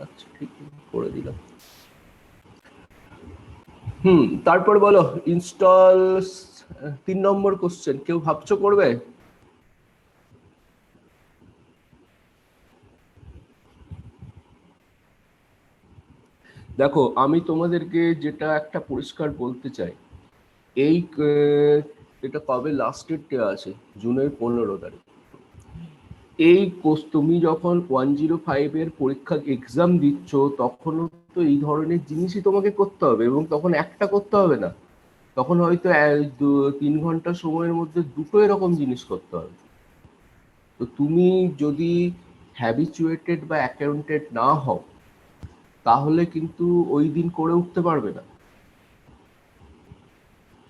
আচ্ছা ঠিক করে দিলাম। তারপর বলো ইনস্টল 3 নম্বর কোশ্চেন কেউ ভাবছো করবে? দেখো আমি তোমাদেরকে যেটা একটা পরিষ্কার বলতে চাই, এই এটা কবে লাস্টের ডে আছে, জুনের 15 তারিখ। এই কোর্স তুমি যখন 105 এর পরীক্ষা এক্সাম দিচ্ছ তখনও তো এই ধরনের জিনিসই তোমাকে করতে হবে, এবং তখন একটা করতে হবে না, তখন হয়তো 3 ঘন্টা সময়ের মধ্যে দুটো এরকম জিনিস করতে হবে। তো তুমি যদি হ্যাবিচুয়েটেড বা অ্যাকাউন্টেড না হও তাহলে কিন্তু ওই দিন করে উঠতে পারবে না।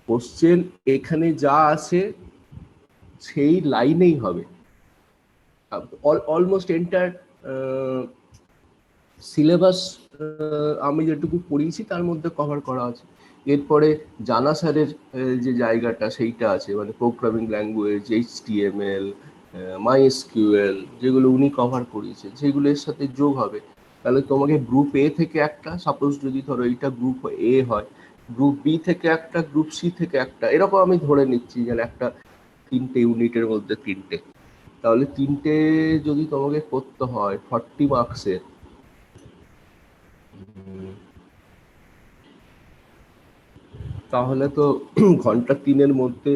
কোশ্চেন এখানে যা আছে সেই লাইনেই হবে, অলমোস্ট এন্টার সিলেবাস আমি যেটুকু পড়িয়েছি তার মধ্যে কভার করা আছে। এরপরে জানা স্যারের যে জায়গাটা সেইটা আছে, মানে প্রোগ্রামিং ল্যাঙ্গুয়েজ, HTML, MySQL, যেগুলো উনি কভার করিয়েছেন সেগুলোর সাথে যোগ হবে। তাহলে তোমাকে গ্রুপ এ থেকে একটা, সাপোজ যদি ধরো এইটা গ্রুপ এ হয়, গ্রুপ বি থেকে একটা, গ্রুপ সি থেকে একটা, এরকম আমি ধরে নিচ্ছি যেন একটা 3টে ইউনিটের মধ্যে 3টে, তাহলে 3টে যদি তোমাকে করতে হয় 40 মার্কসের, তাহলে তো ঘন্টা 3-এর মধ্যে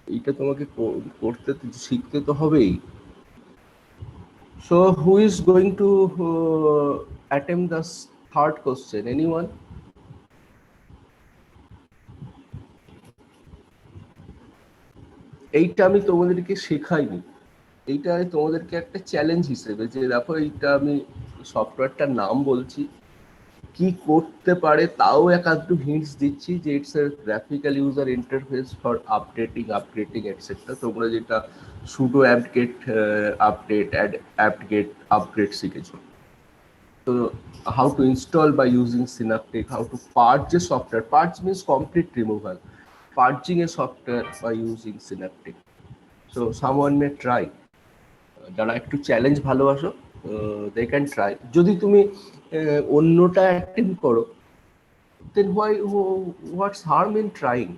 এইটা তোমাকে করতে শিখতে তো হবেই। So who is going to attempt the third question? Anyone? এইটা আমি তোমাদেরকে শেখাইনি, এইটা আমি তোমাদেরকে একটা চ্যালেঞ্জ হিসেবে, যে দেখো এইটা আমি সফটওয়্যারটার নাম বলছি, কি করতে পারে তাও একটু হিন্টস দিচ্ছি, যে it's a graphical user interface for updating etcetera. তোমরা যেটা sudo apt get update apt get upgrade শিখেছো, তো how to install by using Synaptic, how to purge a software, purge means complete removal, purging a software by using Synaptic. So someone may try, যারা একটু challenge ভালোবাসো they can try. যদি তুমি অন্যটা attend করো, then what's harm in trying?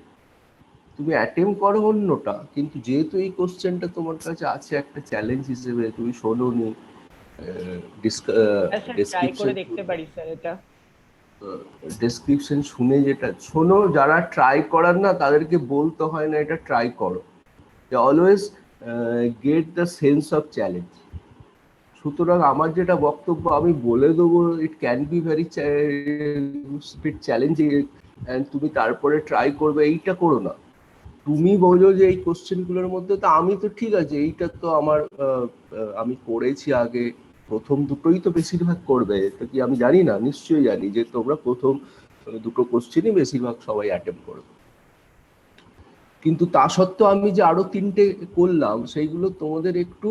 তুমি attempt করো অন্যটা, কিন্তু যেহেতু এই কোশ্চেনটা তোমার কাছে আছে একটা চ্যালেঞ্জ হিসেবে, তুমি শোনোনি, ট্রাই করে দেখতে পারি স্যার এটা। ডেসক্রিপশন শুনে যেটা শোনো, যারা ট্রাই করার না তাদেরকে বলতে হয় না এটা ট্রাই করো, always get the sense of challenge. সুতরাং আমার যেটা বক্তব্য আমি বলে দেবো, ইট can be very challenging, and তুমি তারপরে ট্রাই করবে, এইটা করো না। তুমি বোঝো যে এই কোশ্চেনগুলোর মধ্যে তো আমি তো ঠিক আছে, এইটা তো আমার আমি করেছি আগে, প্রথম দুটোই তো বেশিরভাগ করবে, এটা কি আমি জানি না? নিশ্চয়ই জানি যে তোমরা প্রথম দুটো কোশ্চেনই বেশিরভাগ সবাই অ্যাটেম্প করবে, কিন্তু তা সত্ত্বেও আমি যে আরো 3টে করলাম সেইগুলো তোমাদের একটু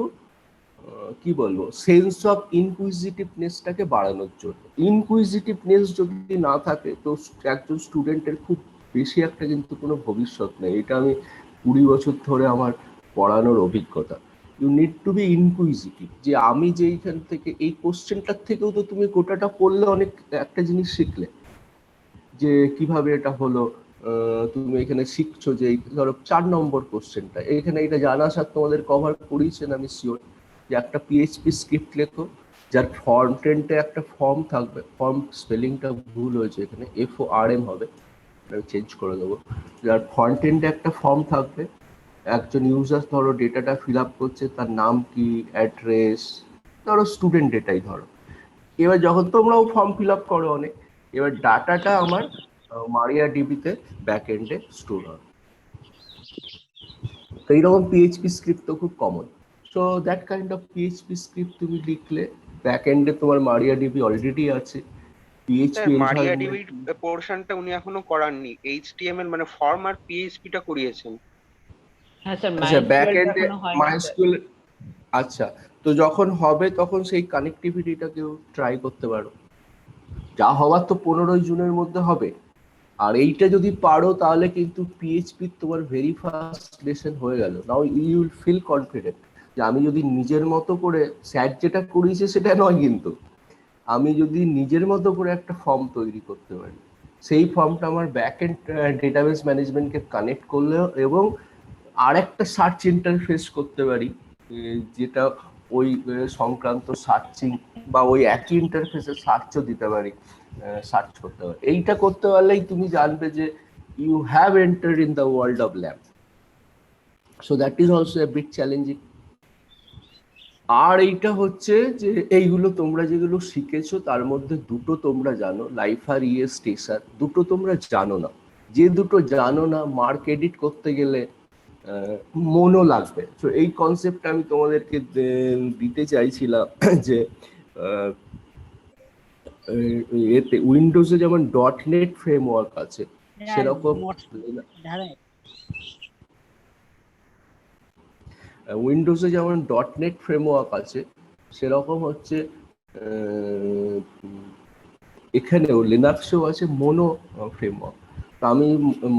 কি বলবো, সেন্স অফ ইনকুইজিটিভনেসটাকে বাড়ানোর জন্য। ইনকুইজিটিভনেস যদি না থাকে তো একজন স্টুডেন্টের খুব বেশি একটা কিন্তু কোনো ভবিষ্যৎ নেই, এটা আমি 20 বছর ধরে আমার পড়ানোর অভিজ্ঞতা। You need to be inquisitive, যে আমি যে এইখান থেকে এই কোশ্চেনটার থেকেও তো তুমি গোটাটা পড়লে অনেক একটা জিনিস শিখলে, যে কিভাবে এটা হলো। তুমি এখানে শিখছো যে ধরো 4 নম্বর কোশ্চেনটা, এখানে এটা জানা স্যার তোমাদের কভার করিয়েছেন আমি শিওর, যে একটা পিএইচপি স্ক্রিপ্ট লেখো যার ফ্রন্ট এন্ডে একটা ফর্ম থাকবে, ফর্ম স্পেলিংটা ভুল হয়েছে, এখানে FORM হবে, আমি চেঞ্জ করে দেবো। যার ফ্রন্ট এন্ডে একটা ফর্ম থাকবে, একজন ইউজার ধরো ডেটাটা ফিল আপ করছে, তার নাম কি, অ্যাড্রেস, ধরো স্টুডেন্ট ডেটাই ধরো। এবার যখন তোমরাও ফর্ম ফিল আপ করো অনেক, এবার ডাটাটা আমার মারিয়া ডিবিতে ব্যাক এন্ডে স্টোর হবে। তো এইরকম পিএইচপি স্ক্রিপ্ট তো খুব common. So that kind of PHP script তুমি লিখলে, ব্যাক এন্ডে তোমার মারিয়া ডিবি অলরেডি আছে, স্যার পিএইচপি মারিয়া এনভায়রনমেন্ট। ডিবির পোর্শনটা উনি এখনো করাননি, এইচটিএমএল মানে ফর্ম আর পিএইচপিটা করিয়েছেন। হ্যাঁ স্যার, আচ্ছা ব্যাক মাইস্কুয়েলটা এন্ডে এখনো হয়নি স্যার। মাইস্কুয়েল, আচ্ছা, তো যখন হবে তখন সেই কানেক্টিভিটিটাকেও ট্রাই করতে পারো, যা হওয়ার তো 15 জুনের মধ্যে হবে। আর এইটা যদি পারো তাহলে কিন্তু পিএইচপি তোমার ভেরি ফার্স্ট লেসন হয়ে গেল। Now you will feel confident যে আমি যদি নিজের মতো করে স্যার যেটা করিয়েছে সেটা নয়, কিন্তু আমি যদি নিজের মতো করে একটা ফর্ম তৈরি করতে পারি, সেই ফর্মটা আমার ব্যাক এন্ড ডেটাবেস ম্যানেজমেন্টকে কানেক্ট করলে এবং আর একটা সার্চ ইন্টারফেস করতে পারি যেটা ওই সংক্রান্ত সার্চিং বা ওই একই ইন্টারফেসে সার্চও দিতে পারি, সার্চ করতে পারি। এইটা করতে পারলেই তুমি জানবে যে you have entered in the world of lab. So that is also a bit challenging. আর এইটা হচ্ছে যে এইগুলো তোমরা যেগুলো শিখেছো তার মধ্যে দুটো তোমরা জানো, লাইফার ইএস টেসার, দুটো তোমরা জানো না। যে দুটো জানো না, মার্ক এডিট করতে গেলে মনও লাগবে। তো এই কনসেপ্টটা আমি তোমাদেরকে দিতে চাইছিলাম যে এতে উইন্ডোজে যেমন .NET ফ্রেমওয়ার্ক আছে সেরকম উইন্ডোজে যেমন .NET ফ্রেমওয়ার্ক আছে সেরকম হচ্ছে এখানেও লিনাক্সেও আছে মোনো ফ্রেমওয়ার্ক। তো আমি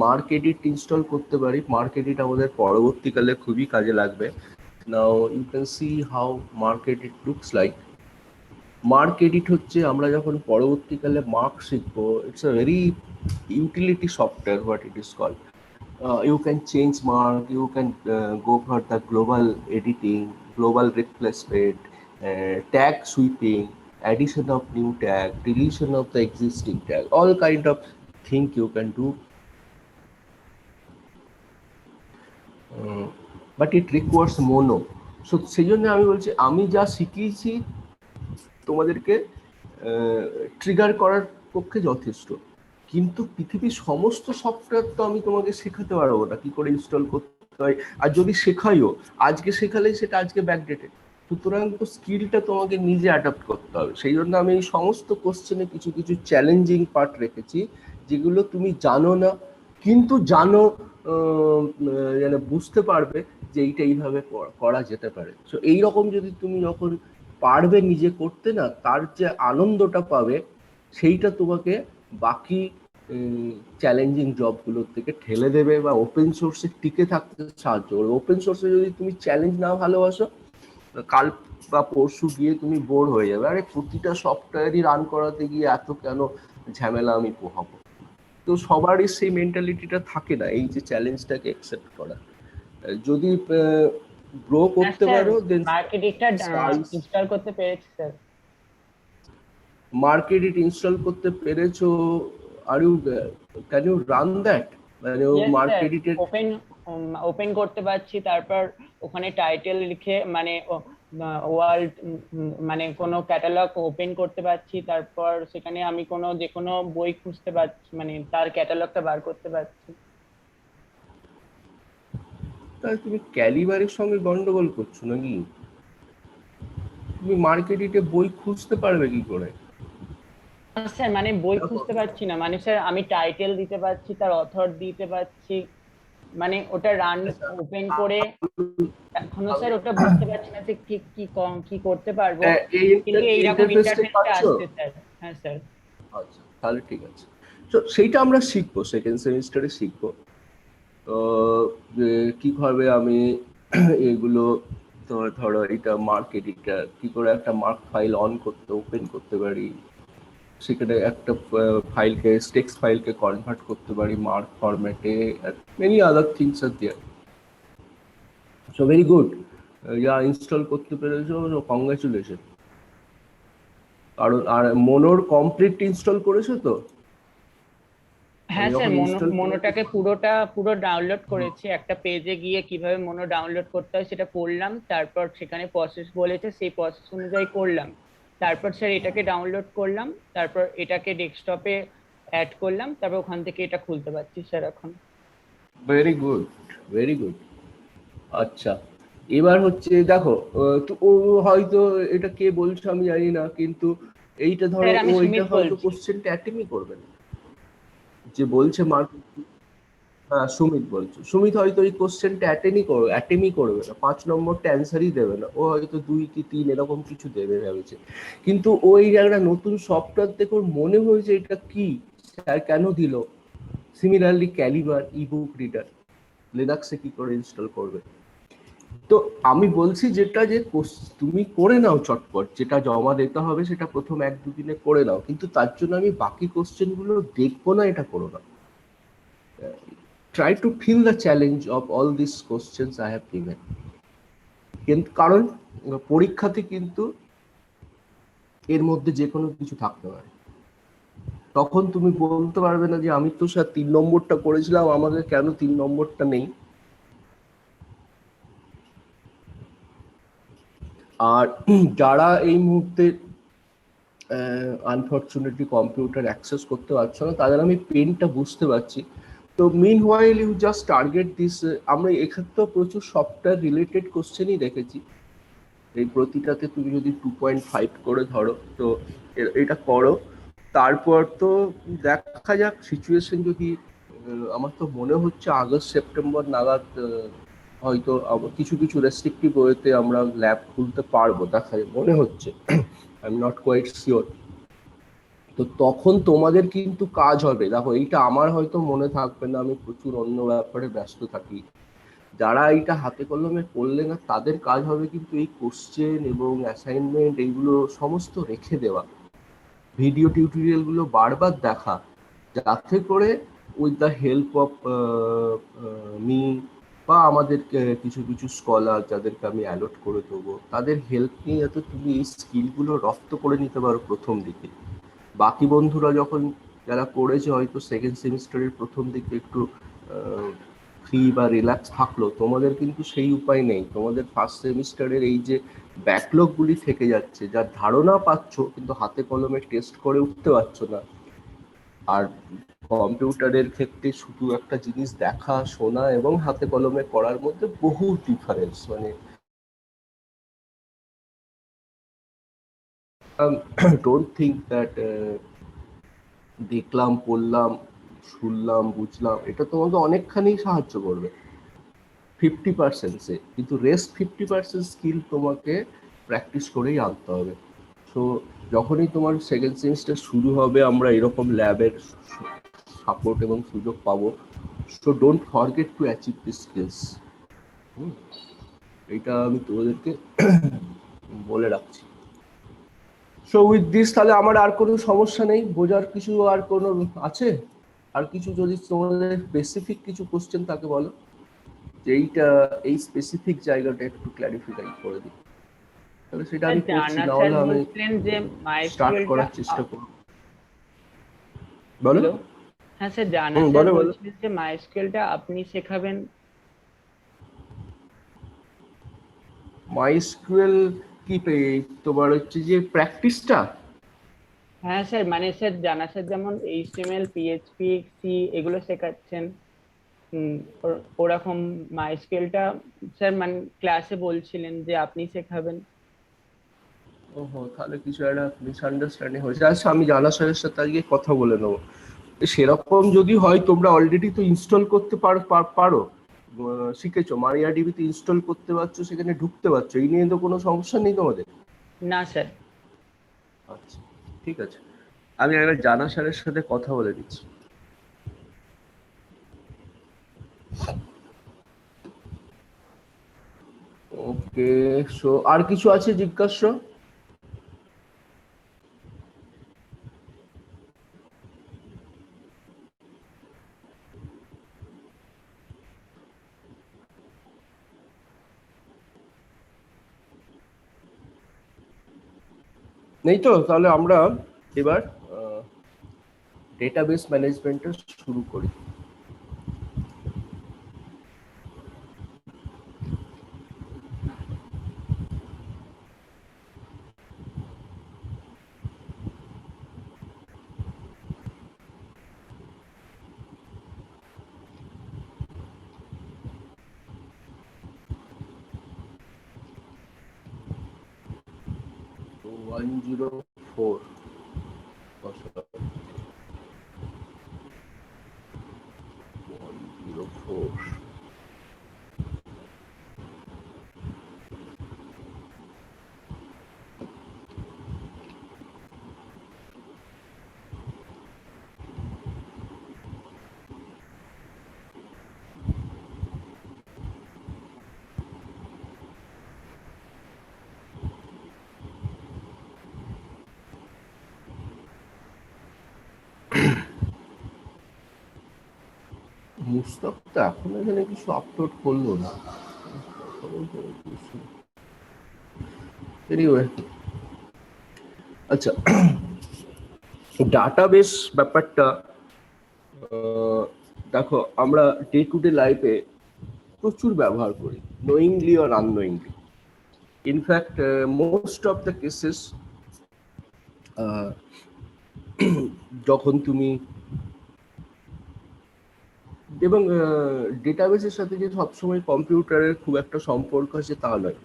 মার্ক এডিট ইনস্টল করতে পারি। মার্ক এডিট আমাদের পরবর্তীকালে খুবই কাজে লাগবে। Now you can see how MarcEdit looks like. MarcEdit হচ্ছে আমরা যখন পরবর্তীকালে মার্ক শিখবো, it's a very utility software what it is called. You can change mark, you can go for the global editing, global replacement, tag sweeping, addition of new tag, deletion of the existing tag, all kind of thing you can do. But it requires mono. So সেই জন্য আমি বলছি আমি যা শিখিয়েছি তোমাদেরকে trigger করার পক্ষে যথেষ্ট, কিন্তু পৃথিবীর সমস্ত সফটওয়্যার তো আমি তোমাকে শেখাতে পারবো না কি করে ইনস্টল করতে হয়। আর যদি শেখাইও, আজকে শেখালেই সেটা আজকে ব্যাকডেটেড। সুতরাং তো স্কিলটা তোমাকে নিজে অ্যাডাপ্ট করতে হবে। সেই জন্য আমি এই সমস্ত কোশ্চেনে কিছু কিছু চ্যালেঞ্জিং পার্ট রেখেছি যেগুলো তুমি জানো না, কিন্তু জানো, যেন বুঝতে পারবে যে এইটা এইভাবে করা যেতে পারে। তো এইরকম যদি তুমি যখন পারবে নিজে করতে না, তার যে আনন্দটা পাবে সেইটা তোমাকে বাকি চ্যালেঞ্জিং জবগুলোর থেকে ঠেলে দেবে বা ওপেন সোর্সে টিকে থাকতে সাহায্য করবে। ওপেন সোর্সে যদি তুমি চ্যালেঞ্জ না ভালোবাসো, কাল বা পরশু গিয়ে তুমি বোর হয়ে যাবে, আরে প্রতিটা সফটওয়্যারই রান করাতে গিয়ে এত কেন ঝামেলা আমি পোহাবো। তো সবারই সেই মেন্টালিটিটা থাকে না, এই যে চ্যালেঞ্জটাকে অ্যাকসেপ্ট করা। যদি গ্রো করতে পারো দেন মার্কেটিংটা ইনস্টল করতে পেরেছি স্যার। মার্ক এডিট ইনস্টল করতে পেরেছো? Are you can you run that? মানে ও মার্ক এডিটের ওপেন করতে পারছি, তারপর ওখানে টাইটেল লিখে মানে ওয়ার্ল্ড মানে কোনো ক্যাটালগ ওপেন করতে পারছি, তারপর সেখানে আমি কোনো যে কোনো বই খুঁজতে পারছি, মানে তার ক্যাটালগটা বার করতে পারছি। তাহলে তুমি ক্যালিবারের সঙ্গে গন্ডগোল করছো নাকি? তুমি মার্ক এডিটে বই খুঁজতে পারবে কি করে? স্যার মানে বই খুঁজতে পারছি না, মানে স্যার আমি টাইটেল দিতে পারছি, তার অথর দিতে পারছি, মানে ওটা রান ওপেন করে এখনো স্যার ওটা বুঝতে পারছি না যে কি করতে পারবো, কিন্তু এইরকম ইন্টারফেসটা আসছে স্যার। হ্যাঁ স্যার। আচ্ছা, তাহলে ঠিক আছে। তো সেইটা আমরা শিখবো, সেকেন্ড সেমিস্টারে শিখবো। তো কিভাবে আমি এগুলো, তোমার ধরো এটা মার্ক এডিটর কি করে একটা মার্ক ফাইল অন করতে ওপেন করতে পারি, সেখানে একটা ফাইলকে টেক্সট ফাইলকে কনভার্ট করতে পারি মার্ক ফরম্যাটে, many other things are there. So very good, যা ইনস্টল করতে পেরেছো কংগ্রাচুলেশন। কারণ আর মোনোর কমপ্লিট ইনস্টল করেছো তো? হ্যাঁ স্যার, মোনোটাকে পুরো ডাউনলোড করেছি, একটা পেজে গিয়ে কিভাবে মোনো ডাউনলোড করতে হয় সেটা করলাম, তারপর সেখানে প্রসেস বলেছে সেই প্রসেস অনুযায়ী করলাম, তারপর স্যার এটাকে ডাউনলোড করলাম, তারপর এটাকে ডেস্কটপে অ্যাড করলাম, তারপর ওখান থেকে এটা খুলতে পারছি স্যার এখন। Very good, very good. আচ্ছা, এবার হচ্ছে দেখো, তো ও হয়তো এটা কে বলছো আমি জানি না, কিন্তু এইটা ধরো ও এইটা হয়তো কোশ্চেনটা অ্যাটেম্পই করবে না, যে বলছে মার্ক। হ্যাঁ, সুমিত বলছো। সুমিত হয়তো এই কোশ্চেনটা অ্যাটেম্পই করবে না, 5 নম্বরটা অ্যান্সারই দেবে না, ও হয়তো 2 কি 3 এরকম কিছু দেবে ভেবেছে। কিন্তু ওই একটা নতুন সফটওয়্যার দেখে ওর মনে হয়েছে এটা কি, স্যার কেন দিল। সিমিলারলি ক্যালিবার ইবুক রিডার লিনাক্সে কি করে ইনস্টল করবে, তো আমি বলছি যেটা যে তুমি করে নাও চটপট, যেটা জমা দিতে হবে সেটা প্রথম 1-2 দিনে করে নাও, কিন্তু তার জন্য আমি বাকি কোশ্চেন গুলো দেখবো না, এটা করো না। Try to feel the challenge of all this questions I have given. কিন্তু কারণ পরীক্ষাতে কিন্তু এর মধ্যে যে কোনো কিছু থাকতে পারে, তখন তুমি বলতে পারবে না যে আমি তো স্যার 3 নম্বরটা করেছিলাম, আমাকে কেন 3 নম্বরটা নেই। আর যারা এই মুহূর্তে আনফর্চুনেটলি কম্পিউটার অ্যাক্সেস করতে পারছো না, তাদের আমি পেনটা বুঝতে পারছি। তো meanwhile you just target this, আমরা এক্ষেত্রেও প্রচুর সফটওয়্যার রিলেটেড কোশ্চেনই রেখেছি, এই প্রতিটাতে তুমি যদি 2.5 করে ধরো, তো এটা করো। তারপর তো দেখা যাক সিচুয়েশন যদি, আমার তো মনে হচ্ছে আগস্ট সেপ্টেম্বর নাগাদ হয়তো কিছু কিছু রেস্ট্রিক্টিভ ওয়েতে আমরা ল্যাব খুলতে পারবো, দেখা যায় মনে হচ্ছে, I am not quite sure. তো তখন তোমাদের কিন্তু কাজ হবে, দেখো এইটা আমার হয়তো মনে থাকবে না, আমি প্রচুর অন্য ব্যাপারে ব্যস্ত থাকি। যারা এইটা হাতে কলমে করলে না, তাদের কাজ হবে কিন্তু এই কোশ্চেন এবং অ্যাসাইনমেন্ট এইগুলো সমস্ত রেখে দেওয়া, ভিডিও টিউটোরিয়াল গুলো বারবার দেখা, যাতে করে with the help of me বা আমাদের কিছু কিছু স্কলার যাদেরকে আমি অ্যালট করে দেবো, তাদের হেল্প নিয়ে যাতে তুমি এই স্কিলগুলো রপ্ত করে নিতে পারো প্রথম দিকে। বাকি বন্ধুরা যখন যারা পড়েছে হয়তো সেকেন্ড সেমিস্টারের প্রথম দিকে একটু ফ্রি বা রিল্যাক্স থাকলো, তোমাদের কিন্তু সেই উপায় নেই। তোমাদের ফার্স্ট সেমিস্টারের এই যে ব্যাকলগগুলি থেকে যাচ্ছে, যার ধারণা পাচ্ছ কিন্তু হাতে কলমে টেস্ট করে উঠতে পারছো না। আর কম্পিউটারের ক্ষেত্রে শুধু একটা জিনিস দেখা, শোনা এবং হাতে কলমে করার মধ্যে বহু ডিফারেন্স, মানে ডোন্ট থিঙ্ক দ্যাট দেখলাম, পড়লাম, শুনলাম, বুঝলাম, এটা তোমাকে অনেকখানি সাহায্য করবে 50%-এ, কিন্তু রেস্ট 50% স্কিল তোমাকে প্র্যাকটিস করেই আনতে হবে। সো যখনই তোমার সেকেন্ড সেমিস্টার শুরু হবে, আমরা এরকম ল্যাবের সাপোর্ট এবং সুযোগ পাবো। So don't forget to achieve this skills. এইটা আমি তোমাদেরকে বলে রাখছি। সো উইথ দিস তাহলে আমার আর কোনো সমস্যা নেই, বোঝার কিছু আর কোনো আছে? আর কিছু যদি তোমাদের স্পেসিফিক কিছু কোশ্চেন থাকে বলো, যে এইটা এই স্পেসিফিক জায়গাটা একটু ক্ল্যারিফাই করে দিই, তাহলে সেটা আমি করছি, জানা না স্যার হলে আমি বলছিলেন যে স্টার্ট মাইস্কুয়েলটা, করার চেষ্টা করব। বলো। হ্যালো, হ্যাঁ স্যার, জানা স্যার বলো বলো। বলছিলেন যে মাইস্কুয়েলটা আপনি শেখাবেন। মাইস্কুয়েল কি তোমার হচ্ছে যে প্র্যাকটিসটা? হ্যাঁ স্যার, মানে স্যার জানা স্যার যেমন এইচটিএমএল, পিএইচপি, সি এগুলো শেখাচ্ছেন, ওরকম মাইস্কুয়েলটা স্যার মানে ক্লাসে বলছিলেন যে আপনি শেখাবেন। ওহো, তাহলে কিছু একটা মিসআন্ডারস্ট্যান্ডিং হয়েছে। আচ্ছা, আমি জানা স্যারের সাথে আজকে কথা বলে নেবো। সেরকম যদি হয়, তোমরা অলরেডি তো ইনস্টল করতে পারো, শিখেছো, মারিয়া ডিবিতে ইনস্টল করতে পারছো, সেখানে ঢুকতে পারছো, এই নিয়ে তো কোনো সমস্যা নেই তোমাদের? না স্যার। আচ্ছা, ঠিক আছে, আমি একবার জানা স্যারের সাথে কথা বলে দিচ্ছি। ওকে, সো আর কিছু আছে জিজ্ঞাস্য? নেই তো? তাহলে আমরা এবার ডেটাবেস ম্যানেজমেন্টটা শুরু করি। তো 104 104। পুস্তক তো এখন এখানে কিছু আপলোড করলো না। এনিওয়ে, আচ্ছা, ডাটাবেস ব্যাপারটা দেখো আমরা ডে টু ডে লাইফে প্রচুর ব্যবহার করি, knowingly or unknowingly. In fact most of the cases যখন তুমি এবং ডেটাবেসের সাথে যে সবসময় কম্পিউটারের খুব একটা সম্পর্ক আছে তা নয়।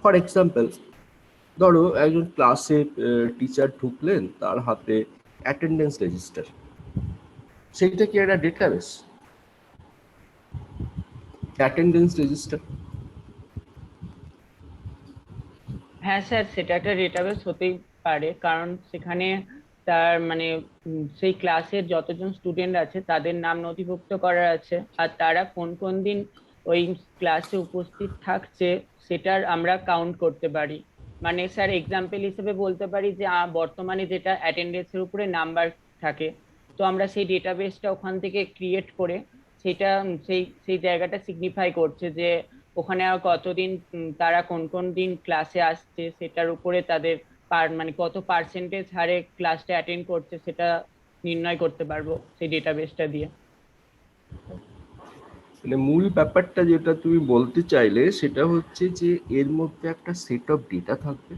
ফর এক্সাম্পল, ধরো একজন ক্লাসে টিচার ঢুকলেন, তার হাতে অ্যাটেন্ডেন্স রেজিস্টার, সেইটা কি একটা ডেটাবেস? অ্যাটেন্ডেন্স রেজিস্টার, হ্যাঁ স্যার, সেটা একটা ডেটাবেস হতেই পারে, কারণ সেখানে তার মানে সেই ক্লাসের যতজন স্টুডেন্ট আছে তাদের নাম নথিভুক্ত করা আছে, আর তারা কোন কোন দিন ওই ক্লাসে উপস্থিত থাকছে সেটার আমরা কাউন্ট করতে পারি। মানে স্যার এক্সাম্পল হিসেবে বলতে পারি যে বর্তমানে যেটা অ্যাটেন্ডেন্সের উপরে নাম্বার থাকে, তো আমরা সেই ডেটাবেসটা ওখান থেকে ক্রিয়েট করে সেটা সেই সেই জায়গাটা সিগনিফাই করছে যে ওখানে আর কতদিন তারা কোন কোন দিন ক্লাসে আসছে, সেটার উপরে তাদের মানে কত পার্সেন্টেজ হারে ক্লাসটা অ্যাটেন্ড করছে সেটা নির্ণয় করতে পারবো সেই ডেটাবেসটা দিয়ে। মানে মূল ব্যাপারটা যেটা তুমি বলতে চাইলে সেটা হচ্ছে যে এর মধ্যে একটা সেট অফ ডেটা থাকবে,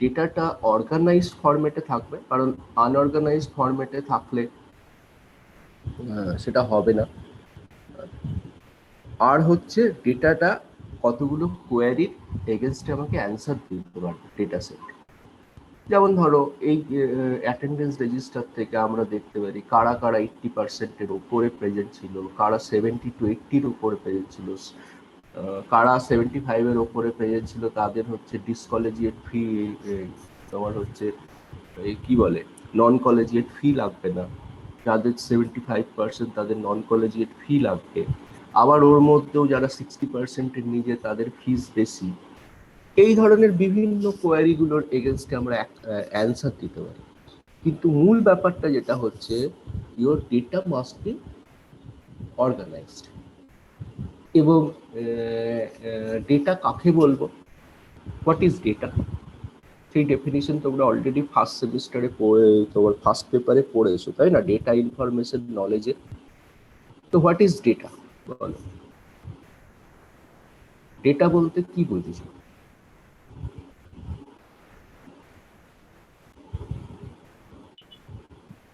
ডেটাটা অর্গানাইজড ফরম্যাটে থাকবে, কারণ আনঅর্গানাইজড ফরম্যাটে থাকলে সেটা হবে না। আর হচ্ছে ডেটাটা কতগুলো কোয়ারির এগেনস্টে আমাকে অ্যান্সার দিতে পারবে ডেটা সেট। যেমন ধরো এই অ্যাটেন্ডেন্স রেজিস্টার থেকে আমরা দেখতে পারি কারা কারা 80%-এর উপরে প্রেজেন্ট ছিল, কারা 70 to 80-র উপরে প্রেজেন্ট ছিল, কারা 75-এর উপরে প্রেজেন্ট ছিল তাদের হচ্ছে ডিসকলেজিয়েট ফি, তোমার হচ্ছে কি বলে নন কলেজিয়েট ফি লাগবে না, যাদের 75% তাদের নন কলেজিয়েট ফি লাগবে, আবার ওর মধ্যেও যারা 60%-এর নিজে তাদের ফিস বেশি। এই ধরনের বিভিন্ন কোয়ারিগুলোর এগেনস্টে আমরা অ্যান্সার দিতে পারি। কিন্তু মূল ব্যাপারটা যেটা হচ্ছে your data must be organised. এবং ডেটা কাকে বলবো, হোয়াট ইজ ডেটা, সেই ডেফিনিশন তোমরা অলরেডি ফার্স্ট সেমিস্টারে তোমার ফার্স্ট পেপারে পড়েছো, তাই না? ডেটা ইনফরমেশন নলেজে। তো হোয়াট ইজ ডেটা বলো, ডেটা বলতে কি বুঝেছো?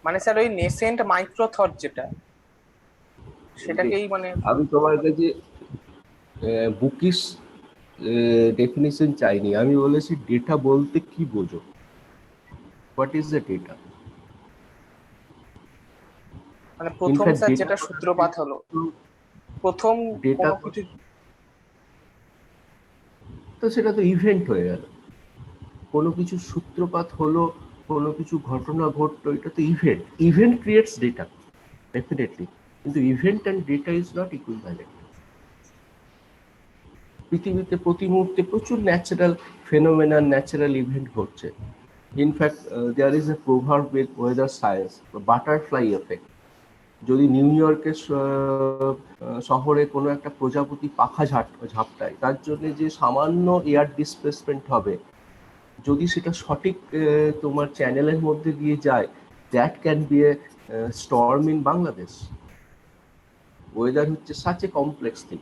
মানে স্যার ওই নেসেন্ট মাইক্রো থট যেটা, সেটাকেই মানে আমি তোমার কাছে বুকিশ ডেফিনিশন চাইনি, আমি বলেছি ডেটা বলতে কি বোঝো, হোয়াট ইজ দ্য ডেটা। মানে প্রথম স্যার যেটা সূত্রপাত হলো, প্রথম ডেটা কোনো কিছু, তো সেটা তো ইভেন্ট হয়ে গেল। কোনো কিছু সূত্রপাত হলো, কোনো কিছু ঘটনা ঘটলো, এটা তো event. Event creates data definitely, কিন্তু event and data is not equivalent. পৃথিবীতে প্রতি মুহূর্তে প্রচুর ন্যাচারাল ফেনোমেনন, ন্যাচারাল ইভেন্ট ঘটছে। ইনফ্যাক্ট দেয়ার ইজ এ প্রভাব with weather science, butterfly effect. যদি নিউ ইয়র্কের শহরে কোনো একটা প্রজাপতি পাখা ঝাপটায়, তার জন্য যে সামান্য এয়ার ডিসপ্লেসমেন্ট হবে, যদি সেটা সঠিক তোমার চ্যানেলের মধ্যে দিয়ে যায়, that can B A Sturm in Bangladesh. Weather হচ্ছে সাচ এ কমপ্লেক্স থিং।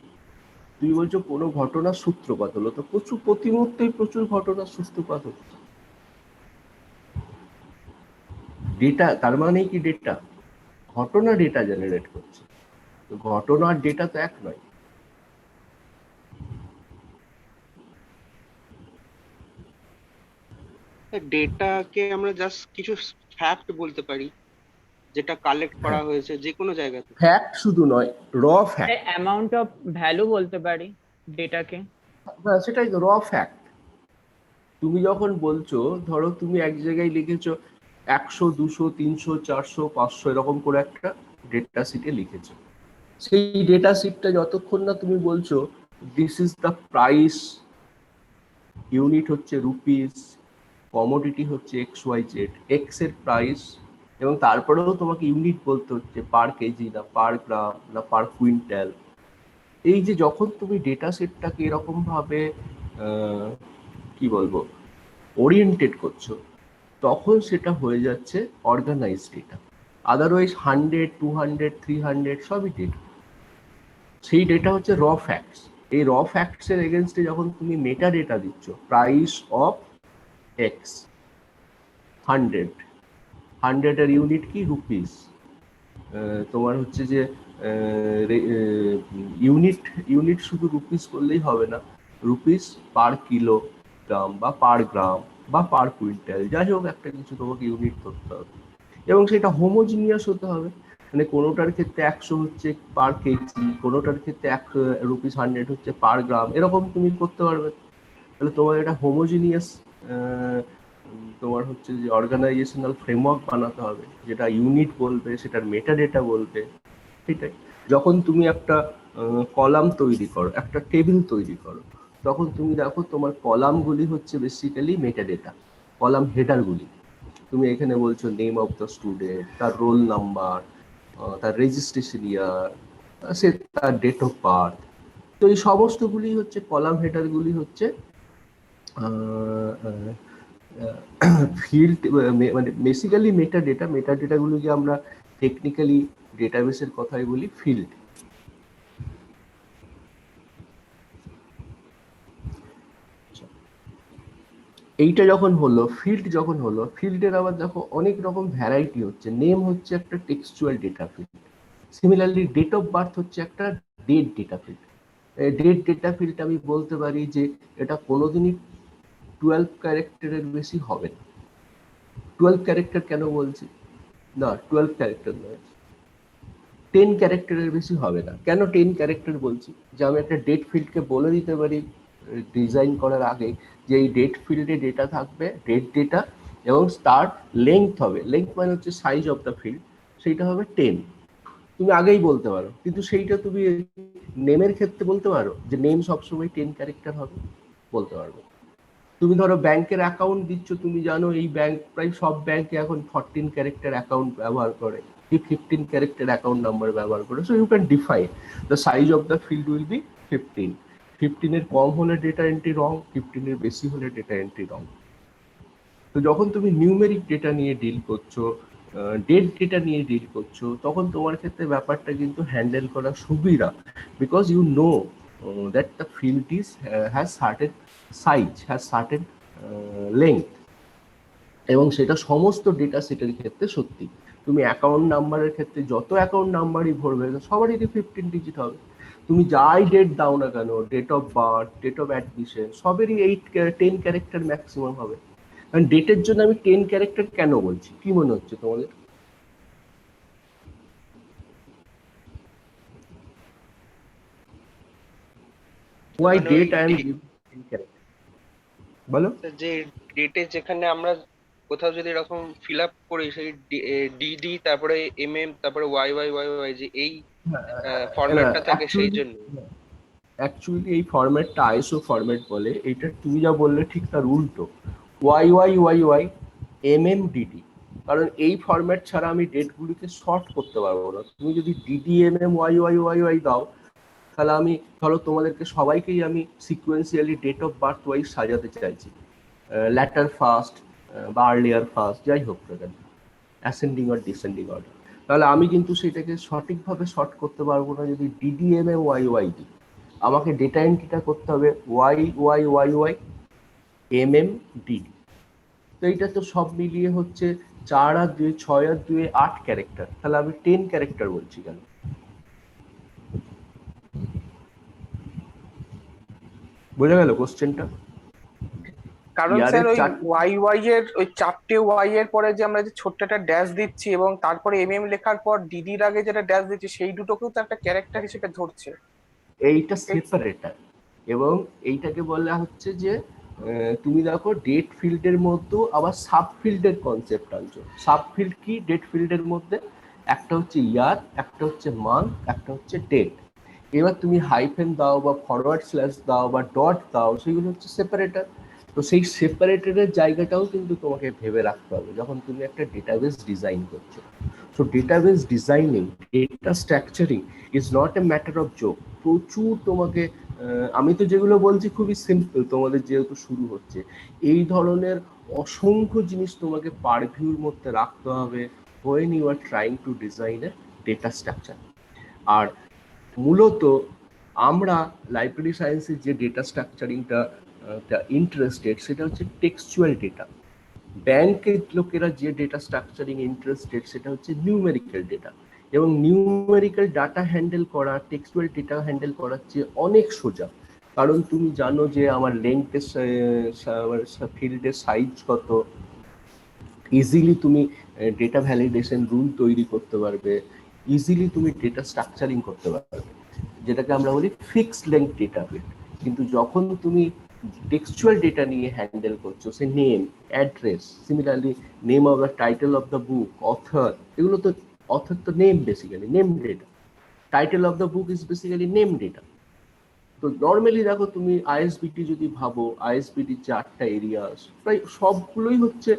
তুই বলছো কোনো ঘটনার সূত্রপাত হলো, তো প্রচুর প্রতি মুহূর্তেই প্রচুর ঘটনার সূত্রপাত হচ্ছে। ডেটা তার মানে কি ডেটা? ঘটনা ডেটা জেনারেট করছে, তো ঘটনার ডেটা তো এক নয়। ডেটাকে আমরা জাস্ট কিছু ফ্যাক্ট বলতে পারি যেটা কালেক্ট করা হয়েছে যে কোনো জায়গা থেকে। ফ্যাক্ট শুধু নয়, র ফ্যাক্ট। অ্যামাউন্ট অফ ভ্যালু বলতে পারি ডেটাকে। হ্যাঁ, সেটাই তো র ফ্যাক্ট। তুমি যখন বলছো, ধরো তুমি এক জায়গায় লিখেছো 100, 200, 300, 400, 500 এরকম করে একটা ডেটা শিটে লিখেছো। সেই ডেটা শিটটা যতক্ষণ না তুমি বলছো this is the price, unit হচ্ছে রুপিস, কমোডিটি হচ্ছে XYZ, এক্স এর প্রাইস, এবং তারপরেও তোমাকে ইউনিট বলতে হচ্ছে, পার কেজি না পার গ্রাম না পার কুইন্টাল। এই যে যখন তুমি ডেটা সেটটাকে এরকম ভাবে কি বলবো ওরিয়েন্টেড করছো, তখন সেটা হয়ে যাচ্ছে অর্গানাইজ ডেটা। আদারওয়াইজ 100, 200, 300 সবই ডেটা। সেই ডেটা হচ্ছে র ফ্যাক্টস। এই র ফ্যাক্টসের এগেনস্টে যখন তুমি মেটা ডেটা দিচ্ছ, প্রাইস অফ এক্স, 100 এর ইউনিট কি রুপিস। তোমার হচ্ছে যে ইউনিট ইউনিট শুধু রুপিস করলেই হবে না, রুপিস পার কিলোগ্রাম বা পার গ্রাম বা পার কুইন্টাল, যাই হোক একটা কিছু তোমাকে ইউনিট ধরতে হবে। এবং সেটা হোমোজিনিয়াস হতে হবে, মানে কোনোটার ক্ষেত্রে 100 হচ্ছে পার কেজি, কোনোটার ক্ষেত্রে 100 হচ্ছে পার গ্রাম, এরকম তুমি করতে পারবে। তাহলে তোমার এটা হোমোজিনিয়াস তোমার হচ্ছে যে অর্গানাইজেশনাল ফ্রেমওয়ার্ক বানাতে হবে, যেটা ইউনিট বলবে, সেটার মেটা ডেটা বলবে। সেটাই যখন তুমি একটা কলাম তৈরি করো, একটা টেবিল তৈরি করো, তখন তুমি দেখো তোমার কলামগুলি হচ্ছে বেসিক্যালি মেটা ডেটা, কলাম হেডারগুলি। তুমি এখানে বলছো নেম অফ দ্য স্টুডেন্ট, তার রোল নাম্বার, তার রেজিস্ট্রেশন ইয়ার, সে তার ডেট অফ বার্থ। তো এই সমস্তগুলি হচ্ছে কলাম হেডারগুলি হচ্ছে ফিল্ড, মানে বেসিক্যালি মেটা ডেটাগুলোকে আমরা টেকনিক্যালি ডেটাবেসের কথাই বলি ফিল্ড। এইটা যখন হলো ফিল্ড, যখন হলো ফিল্ডের আবার দেখো অনেক রকম ভ্যারাইটি হচ্ছে। নেম হচ্ছে একটা textual data field, similarly date of birth হচ্ছে একটা date data field. Date data field আমি বলতে পারি যে এটা কোনোদিনই 12 ক্যারেক্টারের বেশি হবে না। 12 ক্যারেক্টার কেন বলছি না, 12 ক্যারেক্টার নয়, 10 ক্যারেক্টারের বেশি হবে না। কেন 10 ক্যারেক্টার বলছি, যে আমি একটা ডেট ফিল্ডকে বলে দিতে পারি ডিজাইন করার আগে যে এই ডেট ফিল্ডে ডেটা থাকবে, ডেট ডেটা, এবং তার লেংথ হবে, লেংথ মানে হচ্ছে সাইজ অফ দ্য ফিল্ড, সেইটা হবে 10। তুমি আগেই বলতে পারো, কিন্তু সেইটা তুমি নেমের ক্ষেত্রে বলতে পারো যে নেম সবসময় 10 ক্যারেক্টার হবে, বলতে পারবো। তুমি ধরো ব্যাংকের অ্যাকাউন্ট দিচ্ছ, তুমি জানো এই ব্যাংক, প্রায় সব ব্যাংকে এখন 14 ক্যারেক্টার অ্যাকাউন্ট ব্যবহার করে, কি 15 ক্যারেক্টার অ্যাকাউন্ট নাম্বার ব্যবহার করে। So you can define the size of the field will be 15। 15 এর কম হলে ডেটা এন্ট্রি রং, 15 এর বেশি হলে ডেটা এন্ট্রি রং। তো যখন তুমি নিউমেরিক ডেটা নিয়ে ডিল করছো, ডেট ডেটা নিয়ে ডিল করছো, তখন তোমার ক্ষেত্রে ব্যাপারটা কিন্তু হ্যান্ডেল করা সুবিধা, because you know that the field is has certain size, has certain length. এবং সেটা সমস্ত ডেটা সেটের ক্ষেত্রে সত্যি। তুমি অ্যাকাউন্ট নাম্বারের ক্ষেত্রে যত অ্যাকাউন্ট নাম্বারই ভরবে সবারই 15 ডিজিট হবে। তুমি যাই ডেট দাও না কেন, date of birth, date of admission, সবেরই 10 ক্যারেক্টার ম্যাক্সিমাম হবে। কারণ ডেটের জন্য আমি 10 ক্যারেক্টার কেন বলছি, কি মনে হচ্ছে তোমাদের? Why date I am giving 10 character, বলো। যে ডেটে যেখানে আমরা কোথাও যদি এরকম ফিল আপ করি, সেই ডিডি তারপরে এমএম তারপরে ওয়াই ওয়াই ওয়াই ওয়াই, যে এই ফরম্যাটটা থাকে, সেই জন্য অ্যাকচুয়ালি এই ফরম্যাটটা আইএসও ফরম্যাট বলে। এইটা তুমি যা বললে ঠিক তার উল্টো, ওয়াই ওয়াই ওয়াই ওয়াই এমএমডিডি। কারণ এই ফরম্যাট ছাড়া আমি ডেটগুলিকে শর্ট করতে পারবো না। তুমি যদি DD MM Y Y Y Y দাও, তাহলে আমি ধরো তোমাদেরকে সবাইকেই আমি sequentially date of birth wise সাজাতে চাইছি, ল্যাটার ফার্স্ট বা আর্লিয়ার ফার্স্ট, যাই হোক না কেন, অ্যাসেন্ডিং আর ডিসেন্ডিং অর্ডার। তাহলে আমি কিন্তু সেটাকে সঠিকভাবে শর্ট করতে পারবো না যদি ডিডিএমএম ওয়াই ওয়াই দিই। আমাকে ডেটা এন্ট্রিটা করতে হবে Y Y Y Y MM DD. তো এইটা তো সব মিলিয়ে হচ্ছে 4 আর 2, 6 আর 2, 8 ক্যারেক্টার। তাহলে আমি 10 ক্যারেক্টার বলছি কেন? বোঝা গেল কোশ্চেনটা? কারণ স্যার ওই ওয়াই ওয়াই এর ওই 4টে ওয়াই এর পরে যে আমরা যে ছোট্ট একটা ড্যাশ দিচ্ছি এবং তারপরে এমএম লেখার পর ডিডির আগে যেটা ড্যাশ দিচ্ছি, সেই দুটোকেও তো একটা ক্যারেক্টার হিসেবে ধরছে। এইটা সেপারেটার, এবং এইটাকে বলা হচ্ছে যে তুমি দেখো ডেট ফিল্ডের মধ্যেও আবার সাব ফিল্ডের কনসেপ্ট আনছো। সাব ফিল্ড কি ডেট ফিল্ডের মধ্যে? একটা হচ্ছে ইয়ার, একটা হচ্ছে মান্থ, একটা হচ্ছে ডেট। এবার তুমি হাইফেন দাও বা ফরওয়ার্ড স্ল্যাশ দাও বা ডট দাও, সেগুলো হচ্ছে সেপারেটার। তো সেই সেপারেটেডের জায়গাটাও কিন্তু তোমাকে ভেবে রাখতে হবে যখন তুমি একটা ডেটাবেস ডিজাইন করছো। So database designing, data structuring is not a matter of joke. প্রচুর তোমাকে, আমি তো যেগুলো বলছি খুবই সিম্পল, তোমাদের যেহেতু শুরু হচ্ছে, এই ধরনের অসংখ্য জিনিস তোমাকে পারভিউর মধ্যে রাখতে হবে when you are trying to design a data structure। আর মূলত আমরা লাইব্রেরি সায়েন্সের যে ডেটা স্ট্রাকচারিংটা ইন্টারেস্টেড সেটা হচ্ছে টেক্সচুয়াল ডেটা। ব্যাংকের লোকেরা যে ডেটা স্ট্রাকচারিং ইন্টারেস্টেড সেটা হচ্ছে নিউমেরিক্যাল ডেটা, এবং নিউমেরিক্যাল ডাটা হ্যান্ডেল করা টেক্সচুয়াল ডেটা হ্যান্ডেল করার চেয়ে অনেক সোজা। কারণ তুমি জানো যে আমার লেন্থের ফিল্ডের সাইজ কত, ইজিলি তুমি ডেটা ভ্যালিডেশন রুল তৈরি করতে পারবে, ইজিলি তুমি ডেটা স্ট্রাকচারিং করতে পারবে, যেটাকে আমরা বলি ফিক্সড লেন্থ ডেটা ফিল্ড। কিন্তু যখন তুমি টেক্সচুয়াল ডেটা নিয়ে হ্যান্ডেল করছো, say name, address, similarly name of the title of the book, author, এগুলো তো অথর তো name, basically name data. Title of the book is basically name data. তো normally দেখো তুমি আইএসবিটি যদি ভাবো, আইএসবিটি 4টা এরিয়াস, প্রায় সবগুলোই হচ্ছে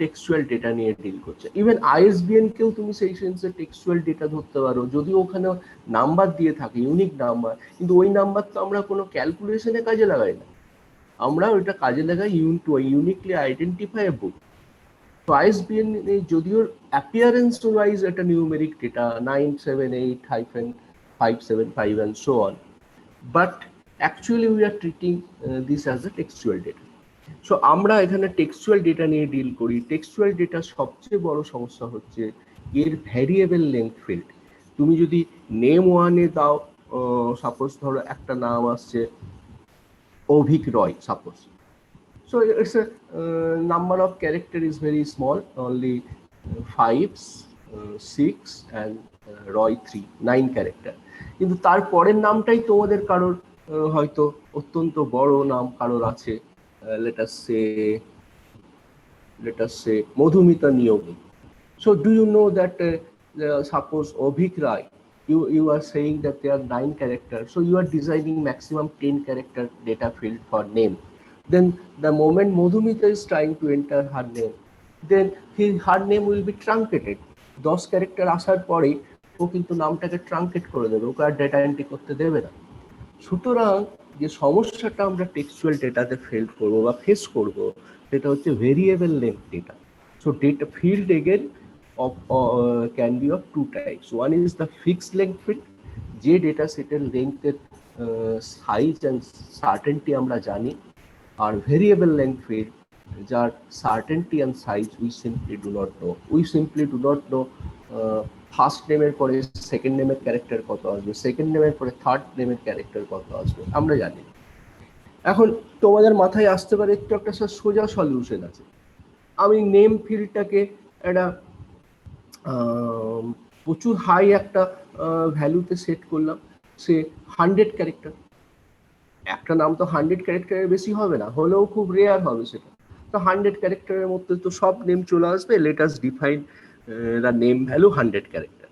টেক্সচুয়াল ডেটা নিয়ে ডিল করছে। ইভেন আইএসবিএন কেও তুমি সেই সেন্সে টেক্সচুয়াল ডেটা ধরতে পারো, যদিও ওখানে নাম্বার দিয়ে থাকে, ইউনিক নাম্বার, কিন্তু ওই নাম্বার তো আমরা কোনো ক্যালকুলেশনে কাজে লাগাই না, আমরা ওইটা কাজে লাগাই টু ইউনিকলি আইডেন্টিফাই এ বুক। তো আইএসবিএন যদিও অ্যাপিয়ারেন্স ওয়াইজ একটা numeric data 978-575 and so on, but actually we are treating this as a textual data. So আমরা এখানে টেক্সচুয়াল ডেটা নিয়ে ডিল করি। টেক্সচুয়াল ডেটার সবচেয়ে বড় সমস্যা হচ্ছে এর ভ্যারিয়েবল লেন্থ ফিল্ড। তুমি যদি নেম ওয়ানে দাও, সাপোজ ধরো একটা নাম আসছে Avik Roy, suppose, so it's a number of character is very small, only 5, 6 and Roy 3, 9 character. কিন্তু তারপরের নামটাই তোমাদের কারোর হয়তো অত্যন্ত বড় নাম কারোর আছে, let us say Madhumita Niyogi. So do you know that suppose Obhik Rai, you are saying that there are 9 characters, so you are designing maximum 10 character data field for name. Then the moment Madhumita is trying to enter her name, then her name will be truncated. 10 character আসার পরেই ও কিন্তু নামটাকে truncate করে দেবে, ওকে আর data entry করতে দেবে না। সুতরাং যে সমস্যাটা আমরা টেক্সচুয়াল ডেটাতে ফেস করবো সেটা হচ্ছে variable length data. So data field again can be of 2 types. One is the fixed length field, যে ডেটা সেটের লেন্থের সাইজ অ্যান্ড সার্টেনটি আমরা জানি, আর ভেরিয়েবল লেন্থ ফিল্ড যার certainty and size we simply do not know. First নেমের পরে second নেমের character কত আসবে, সেকেন্ড নেমের পরে থার্ড নেমের ক্যারেক্টার কত আসবে আমরা জানি। এখন তোমাদের মাথায় আসতে পারে একটু একটা সোজা সলিউশন আছে, আমি নেম ফিল্ডটাকে একটা প্রচুর হাই একটা ভ্যালুতে সেট করলাম, সে 100 ক্যারেক্টার। একটা নাম তো 100 ক্যারেক্টারের বেশি হবে না, হলেও খুব রেয়ার হবে সেটা। তো 100 ক্যারেক্টারের মধ্যে তো সব নেম চলে আসবে, let us define the name value 100 character.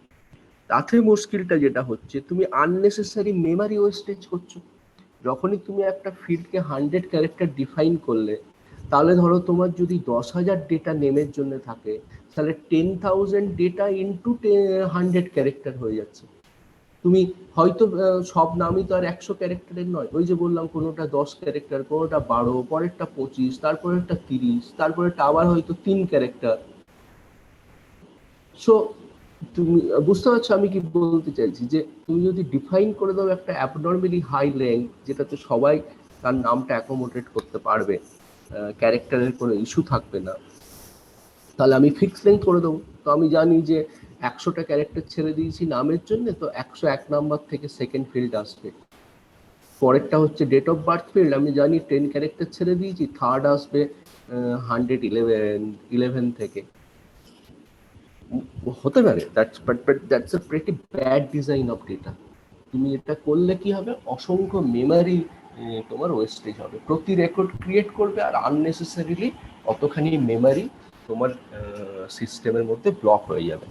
তাতে মুশকিলটা যেটা হচ্ছে, তুমি আননেসেসারি মেমারি ওয়েস্টেজ করছো। যখনই তুমি একটা ফিল্ডকে 100 ক্যারেক্টার ডিফাইন করলে, তাহলে ধরো তোমার যদি 10,000 ডেটা নেমের জন্য থাকে, তাহলে 10,000 ডেটা ইন্টু 100 ক্যারেক্টার হয়ে যাচ্ছে। তুমি হয়তো সব নামই তো আর 100 ক্যারেক্টারের নয়, ওই যে বললাম কোনোটা 10 ক্যারেক্টার, কোনোটা 12, পরেরটা 25, তারপরেরটা 30, তারপরেরটা আবার হয়তো 3 ক্যারেক্টার। সো তুমি বুঝতে পারছো আমি কি বলতে চাইছি, যে তুমি যদি ডিফাইন করে দাও একটা অ্যাবনর্মালি হাই লেন্থ, যেটাতে সবাই তার নামটা অ্যাকোমোডেট করতে পারবে, ক্যারেক্টারের কোনো ইস্যু থাকবে না, তাহলে আমি ফিক্স লেন্থ করে দেবো। তো আমি জানি যে 100টা ক্যারেক্টার ছেড়ে দিয়েছি নামের জন্য, তো 101 নাম্বার থেকে সেকেন্ড ফিল্ড আসবে। পরেরটা হচ্ছে ডেট অফ বার্থ ফিল্ড, আমি জানি 10 ক্যারেক্টার ছেড়ে দিয়েছি, থার্ড আসবে 111 থেকে। হতে পারে, that's a pretty bad design of data. তুমি এটা করলে কি হবে, অসংখ্য মেমারি তোমার ওয়েস্টেজ হবে, প্রতি রেকর্ড ক্রিয়েট করবে, আর আননেসেসারিলি অতখানি মেমারি তোমার সিস্টেমের মধ্যে ব্লক হয়ে যাবে।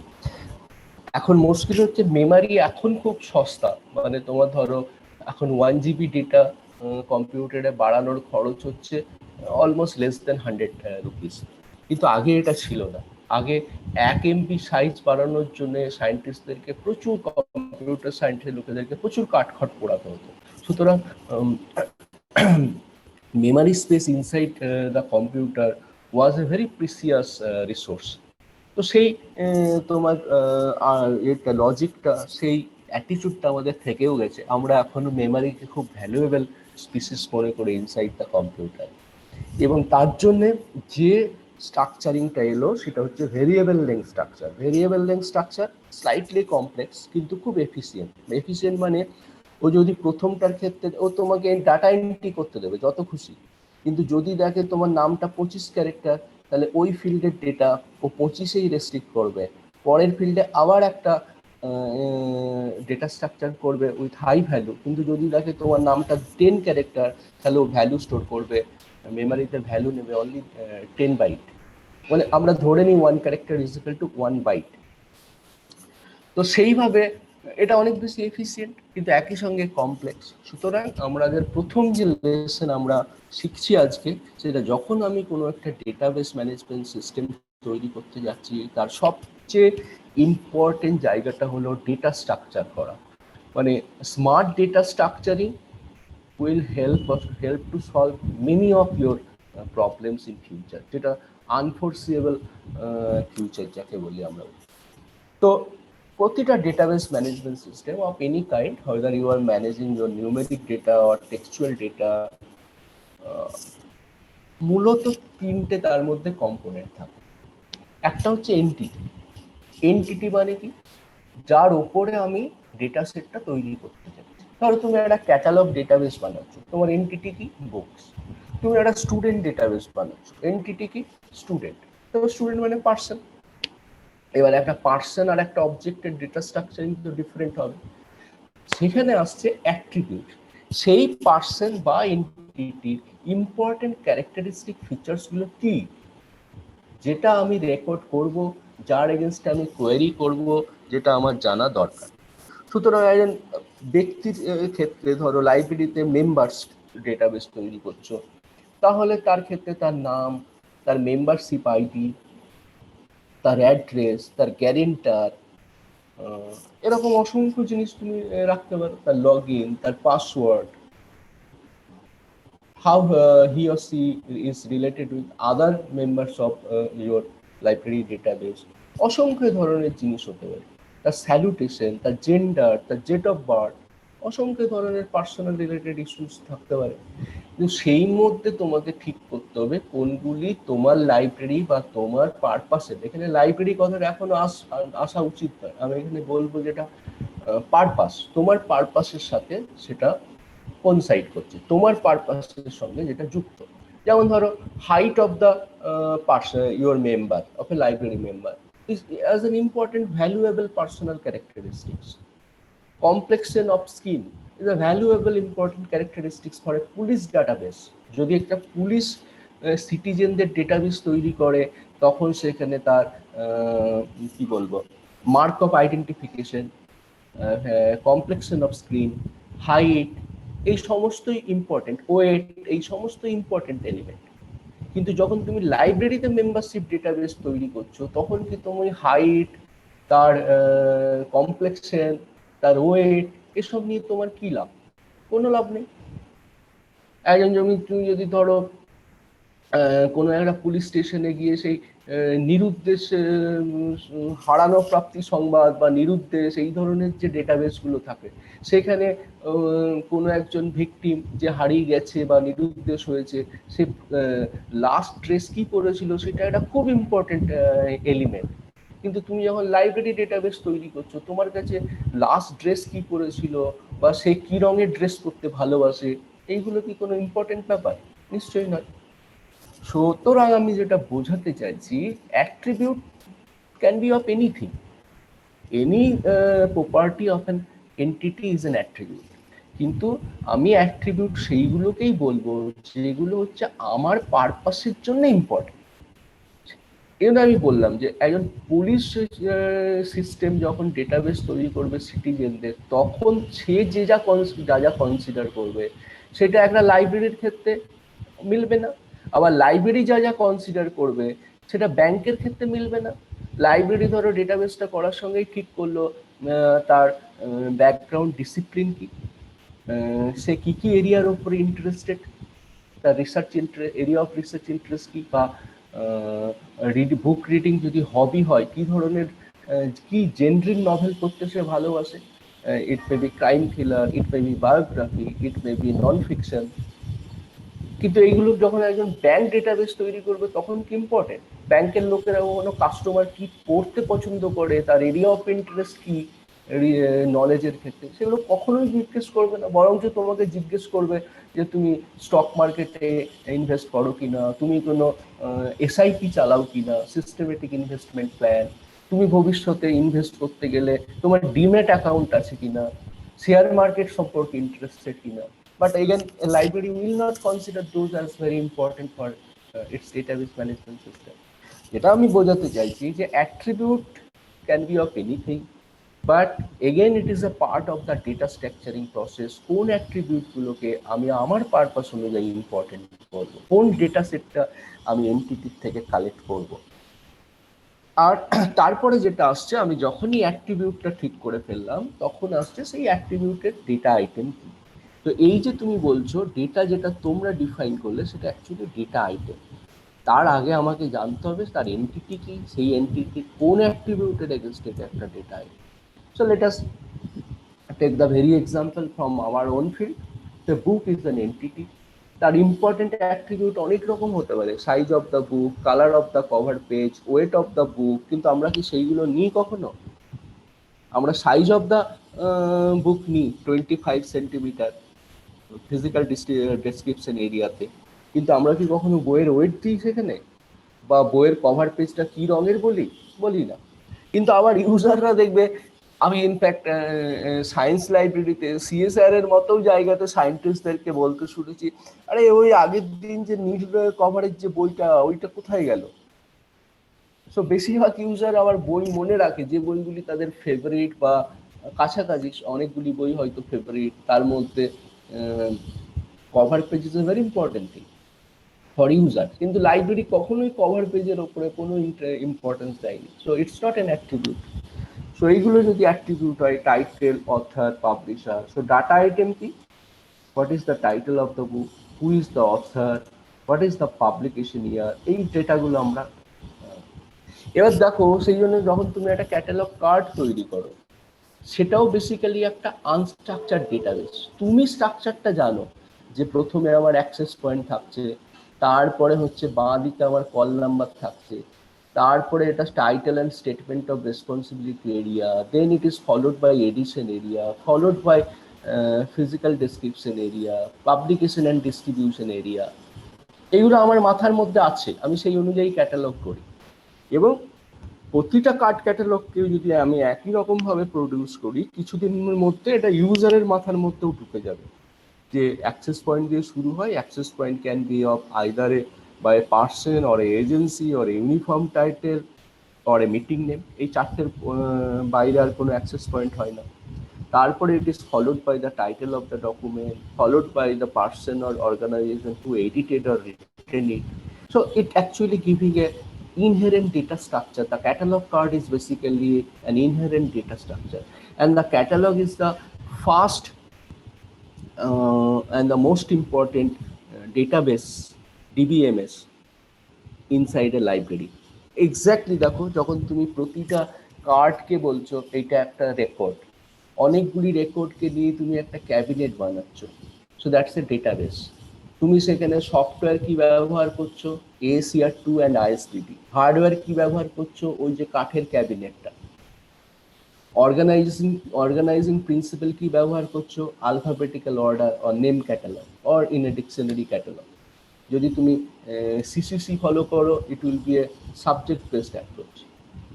এখন মুশকিল হচ্ছে মেমারি এখন খুব সস্তা, মানে তোমার ধরো এখন 1 GB ডেটা কম্পিউটারে বাড়ানোর খরচ হচ্ছে অলমোস্ট লেস দেন 100 রুপিস। কিন্তু আগে এটা ছিল না। আগে 1 MB সাইজ বাড়ানোর জন্য সায়েন্টিস্টদেরকে প্রচুর, কম্পিউটার সায়েন্সের লোকেদেরকে প্রচুর কাঠখড় পোড়াতে হতো। সুতরাং memory space inside the computer was a very precious resource. তো সেই তোমার এটা লজিকটা, সেই অ্যাটিটিউডটা আমাদের থেকেও গেছে। আমরা এখনো মেমারিকে খুব ভ্যালুয়েবল স্পিসিস মনে করি ইনসাইড দ্য কম্পিউটার। এবং তার জন্যে যে স্ট্রাকচারিংটা এলো সেটা হচ্ছে variable length structure. Variable length structure slightly complex কিন্তু খুব এফিসিয়েন্ট। এফিসিয়েন্ট মানে ও যদি প্রথমটার ক্ষেত্রে ও তোমাকে ডাটা এন্ট্রি করতে দেবে যত খুশি, কিন্তু যদি দেখে তোমার নামটা 25 ক্যারেক্টার, তাহলে ওই ফিল্ডের ডেটা ও 25-এই রেস্ট্রিক্ট করবে। পরের ফিল্ডে আবার একটা ডেটা স্ট্রাকচার করবে উইথ হাই ভ্যালু, কিন্তু যদি দেখে তোমার নামটা 10 ক্যারেক্টার, তাহলে ও ভ্যালু স্টোর করবে, মেমোরিতে ভ্যালু নেবে অনলি 10 বাইট। মানে আমরা ধরে নিই 1 character is equal to 1 byte. তো সেইভাবে এটা অনেক বেশি এফিসিয়েন্ট কিন্তু একই সঙ্গে কমপ্লেক্স। সুতরাং আমাদের প্রথম যে লেসন আমরা শিখছি আজকে, সেটা যখন আমি কোনো একটা ডেটাবেস ম্যানেজমেন্ট সিস্টেম তৈরি করতে যাচ্ছি, তার সবচেয়ে ইম্পর্টেন্ট জায়গাটা হলো ডেটা স্ট্রাকচার করা। মানে smart data structuring will help to solve many of your problems in future, যেটা unforeseeable future যাকে বলি আমরা। তো প্রতিটা database management system of any kind, whether you are managing your numeric data or textual data, মূলত তিনটে তার মধ্যে কম্পোনেন্ট থাকে। একটা হচ্ছে এনটিটি। এনটিটি মানে কি? যার উপরে আমি ডেটা সেটটা তৈরি করতে চাই। ধরো তুমি একটা ক্যাটালগ ডেটাবেস বানাচ্ছ, তোমার এনটিটি কি? বুকস। তুমি একটা স্টুডেন্ট ডেটাবেস বানাচ্ছ, এনটিটি কি? স্টুডেন্ট। তবে স্টুডেন্ট মানে পার্সন। এবার একটা পার্সন আর একটা অবজেক্টের ডেটা স্ট্রাকচারিং তো ডিফারেন্ট হবে। সেখানে আসছে অ্যাট্রিবিউট। সেই পার্সন বা এনটিটির ইম্পর্টেন্ট ক্যারেক্টারিস্টিক ফিচার্সগুলো কি, যেটা আমি রেকর্ড করব, যার এগেনস্টে আমি কোয়েরি করব, যেটা আমার জানা দরকার। সুতরাং একজন ব্যক্তির ক্ষেত্রে ধরো লাইব্রেরিতে মেম্বার্স ডেটাবেস তৈরি করছো, তাহলে তার ক্ষেত্রে তার নাম, তার মেম্বারশিপ আইডি, তার অ্যাড্রেস, তার গ্যারেন্টার, এরকম অসংখ্য জিনিস তুমি রাখতে পারো। তার লগ ইন, তার password, how he or she is related with other members of your library database, অসংখ্য ধরনের জিনিস হতে পারে। তার স্যালুটেশন, তার জেন্ডার, তার ডেট অফ বার্থ, অসংখ্য ধরনের পার্সোনাল রিলেটেড ইস্যুস থাকতে পারে। কিন্তু সেই মধ্যে তোমাকে ঠিক করতে হবে কোনগুলি তোমার লাইব্রেরি বা তোমার পারপাসের। এখানে লাইব্রেরি কথাটা এখনো আসা উচিত নয়, আমি এখানে বলবো যেটা পারপাস, তোমার পারপাসের সাথে সেটা কোনসাইড করছে, তোমার পারপাসের সঙ্গে যেটা যুক্ত। যেমন ধরো height of the person, your member of A library member is as an important valuable personal characteristics. Complexion of skin is a valuable important characteristics for a police database. যদি একটা পুলিশ সিটিজেনদের ডেটাবেস তৈরি করে, তখন সেখানে তার কি বলবো, mark of identification, complexion off screen, height, এই সমস্তই ইম্পর্টেন্ট, ওয়েট, এই সমস্ত ইম্পর্টেন্ট এলিমেন্ট। কিন্তু যখন তুমি লাইব্রেরিতে মেম্বারশিপ ডেটাবেস তৈরি করছো, তখন কি তুমি হাইট, তার কমপ্লেক্সন, তার ওয়েট, এসব নিয়ে তোমার কি লাভ? কোনো লাভ নেই। একজন তুমি যদি ধরো কোনো একটা পুলিশ স্টেশনে গিয়ে সেই নিরুদ্দেশ হারানো প্রাপ্তি সংবাদ বা নিরুদ্দেশ এই ধরনের যে ডেটাবেসগুলো থাকে, সেখানে কোনো একজন ভিকটিম যে হারিয়ে গেছে বা নিরুদ্দেশ হয়েছে, সে লাস্ট ড্রেস কি পরেছিল সেটা একটা খুব ইম্পর্টেন্ট এলিমেন্ট। কিন্তু তুমি যখন লাইব্রেরি ডেটাবেস তৈরি করছো, তোমার কাছে লাস্ট ড্রেস কি পরেছিল বা সে কি রঙের ড্রেস পরতে ভালোবাসে, এইগুলো কি কোনো ইম্পর্টেন্ট ব্যাপার? নিশ্চয়ই নয়। সুতরাং আমি যেটা বোঝাতে চাইছি, attribute can be of anything, any property of an entity is an attribute. কিন্তু আমি অ্যাট্রিবিউট সেইগুলোকেই বলবো যেগুলো হচ্ছে আমার পারপাসের জন্য ইম্পর্টেন্ট। কিন্তু আমি বললাম যে একজন পুলিশ সিস্টেম যখন ডেটাবেস তৈরি করবে সিটিজেনদের, তখন সে যা যা কনসিডার করবে সেটা একটা লাইব্রেরির ক্ষেত্রে মিলবে না। আবার লাইব্রেরি যা যা কনসিডার করবে সেটা ব্যাংকের ক্ষেত্রে মিলবে না। লাইব্রেরি ধরো ডেটাবেসটা করার সঙ্গেই ঠিক করলো তার ব্যাকগ্রাউন্ড ডিসিপ্লিন কি, সে কি কি এরিয়ার উপরে ইন্টারেস্টেড, তার research area of research interest কি, বা বুক রিডিং যদি হবি হয় কি ধরনের, কি জেনরিক নভেল পড়তে সে ভালোবাসে। It may be crime thriller, it may be biography, it may be non fiction. কিন্তু এইগুলো যখন একজন ব্যাংক ডেটাবেস তৈরি করবে তখন কি ইম্পর্টেন্ট, ব্যাংকের লোকেরা কোনো কাস্টমার কি পড়তে পছন্দ করে, তার এরিয়া অফ ইন্টারেস্ট কি নলেজের ক্ষেত্রে, সেগুলো কখনোই জিজ্ঞেস করবে না। বরঞ্চ তোমাকে জিজ্ঞেস করবে যে তুমি স্টক মার্কেটে ইনভেস্ট করো কিনা, তুমি কোনো এসআইপি চালাও কিনা, সিস্টেমেটিক ইনভেস্টমেন্ট প্ল্যান, তুমি ভবিষ্যতে ইনভেস্ট করতে গেলে তোমার ডিম্যাট অ্যাকাউন্ট আছে কিনা, শেয়ার মার্কেট সম্পর্কে ইন্টারেস্টেড কিনা। But again, a library will not consider those as very important for its database management system. যেটা আমি বোঝাতে চাইছি যে attribute can be of anything, but again it is a part of the data structuring process. কোন attribute গুলোকে আমি আমার purpose অনুযায়ী ইম্পর্টেন্ট করব, কোন ডেটা সেটটা আমি এনটিটি থেকে কালেক্ট করব। আর তারপরে যেটা আসছে, আমি যখনই অ্যাট্রিবিউটটা ঠিক করে ফেললাম তখন আসছে সেই অ্যাট্রিবিউটের ডেটা আইটেম কি। তো এই যে তুমি বলছো ডেটা যেটা তোমরা ডিফাইন করলে সেটা অ্যাকচুয়ালি ডেটা আইটেম, তার আগে আমাকে জানতে হবে তার এনটিটি কি, সেই এনটিটি কোন অ্যাট্রিবিউটের এগেইনস্ট এটা একটা data item. So let us take the very example from our own field. The book is an entity, তার ইম্পর্টেন্ট অ্যাট্রিবিউট অনেক রকম হতে পারে, size of the book, colour of the cover page, weight of the book, কিন্তু আমরা কি সেইগুলো নিই কখনো? আমরা সাইজ অফ দ্য বুক নিই 25 সেন্টিমিটার ফিজিক্যাল ডেসক্রিপশন এরিয়াতে, কিন্তু আমরা কি কখনো বইয়ের ওয়েট দিই সেখানে, বা বইয়ের কভার পেজটা কি রঙের বলি না। কিন্তু আবার ইউজাররা দেখবে, আমি ইনফ্যাক্ট সায়েন্স লাইব্রেরিতে সিএসআর এর মতো জায়গাতে সায়েন্টিস্টদেরকে বলতে শুনেছি, আরে ওই আগের দিন যে নীল কভারের যে বইটা ওইটা কোথায় গেল। সো বেশিরভাগ ইউজার আবার বই মনে রাখে যে বইগুলি তাদের ফেভারিট বা কাছাকাছি, অনেকগুলি বই হয়তো ফেভারিট, তার মধ্যে cover page is a very important thing for user. কিন্তু লাইব্রেরি কখনোই কভার পেজের ওপরে কোনো ইম্পর্টেন্স দেয়নি। So it's not an attribute. So এইগুলো যদি অ্যাট্রিবিউট হয়, title, author, publisher. So data item কি, what is the title of the book, who is the author, what is the publication year, এই ডেটাগুলো আমরা। এবার দেখো, সেই জন্য যখন তুমি একটা ক্যাটালগ কার্ড তৈরি করো, সেটাও বেসিক্যালি একটা আনস্ট্রাকচার ডেটাবেস। তুমি স্ট্রাকচারটা জানো যে প্রথমে আমার অ্যাক্সেস পয়েন্ট থাকছে, তারপরে হচ্ছে বাঁ দিকে আমার কল নাম্বার থাকছে, তারপরে এটা title and statement of responsibility area, then it is followed by edition area, followed by physical description area, publication and distribution area. এগুলো আমার মাথার মধ্যে আছে, আমি সেই অনুযায়ী ক্যাটালগ করি। এবং প্রতিটা কার্ড ক্যাটালগকে যদি আমি একই রকম ভাবে প্রডিউস করি, কিছুদিনের মধ্যে এটা ইউজারের মাথার মধ্যেও ঢুকে যাবে যে অ্যাক্সেস পয়েন্ট দিয়ে শুরু হয়, access point can be of either a by a person or a agency or uniform title or a meeting name. এই চারটের বাইরে আর কোনো অ্যাক্সেস পয়েন্ট হয় না। তারপরে it is followed by the title of the document, followed by the person or organization who edited or written it. So it actually giving a inherent data structure. The catalog card is basically an inherent data structure, and the catalog is the fast and the most important database, DBMS, inside a library. Exactly দেখো, যখন তুমি প্রতিটা কার্ডকে বলছো এটা একটা record, অনেকগুলি রেকর্ডকে নিয়ে তুমি একটা ক্যাবিনেট বানাচ্ছ, সো দ্যাটস এ ডেটাবেস। তুমি সেখানে সফটওয়্যার কি ব্যবহার করছো, ACR2 অ্যান্ড ISDB। হার্ডওয়্যার কি ব্যবহার করছো, ওই যে কাঠের ক্যাবিনেটটা। অর্গানাইজিং প্রিন্সিপাল কি ব্যবহার করছো, alphabetical order or name catalogue or in a dictionary catalogue. যদি তুমি CCC ফলো করো, it will be a subject based approach.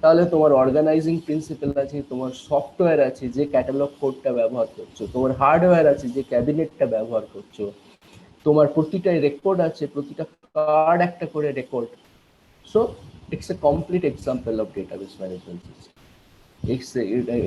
তাহলে তোমার অর্গানাইজিং প্রিন্সিপাল আছে, তোমার সফটওয়্যার আছে যে ক্যাটালগ কোডটা ব্যবহার করছো, তোমার হার্ডওয়্যার আছে যে ক্যাবিনেটটা ব্যবহার করছো, তোমার প্রতিটা রেকর্ড আছে, প্রতিটা কার্ড একটা করে record. So It's a complete example of database management system.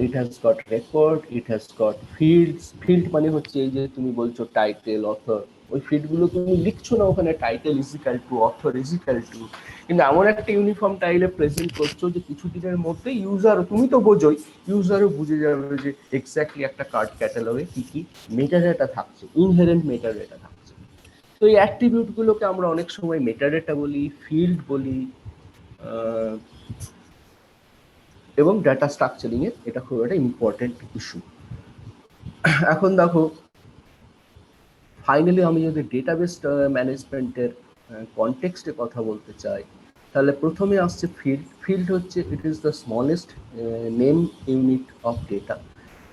It has got record, it has got fields. Field মানে হচ্ছে এই যে তুমি বলছো টাইটেল, অথর, ওই ফিল্ড গুলো তুমি লিখছো না ওখানে title is equal two, author is equal two, কিন্তু এমন একটা ইউনিফর্ম টাইলে প্রেজেন্ট করছো যে কিছু দিনের মধ্যে ইউজারও, তুমি তো বোঝোই, ইউজারও বুঝে যাবে যে এক্স্যাক্টলি একটা কার্ড ক্যাটালগে কি কি মেটাডেটা থাকছে, ইনহেরেন্ট মেটাডেটা থাকছে। তো এই অ্যাট্রিবিউট গুলোকে আমরা অনেক সময় মেটাডেটা বলি, ফিল্ড বলি, এবং ডাটা স্ট্রাকচারিং এর এটা খুব একটা ইম্পর্টেন্ট ইস্যু। এখন দেখো ফাইনালি আমি যদি ডেটাবেস ম্যানেজমেন্টের কনটেক্সটে কথা বলতে চাই, তাহলে প্রথমে আসছে ফিল্ড। ফিল্ড হচ্ছে it is the smallest name unit of data.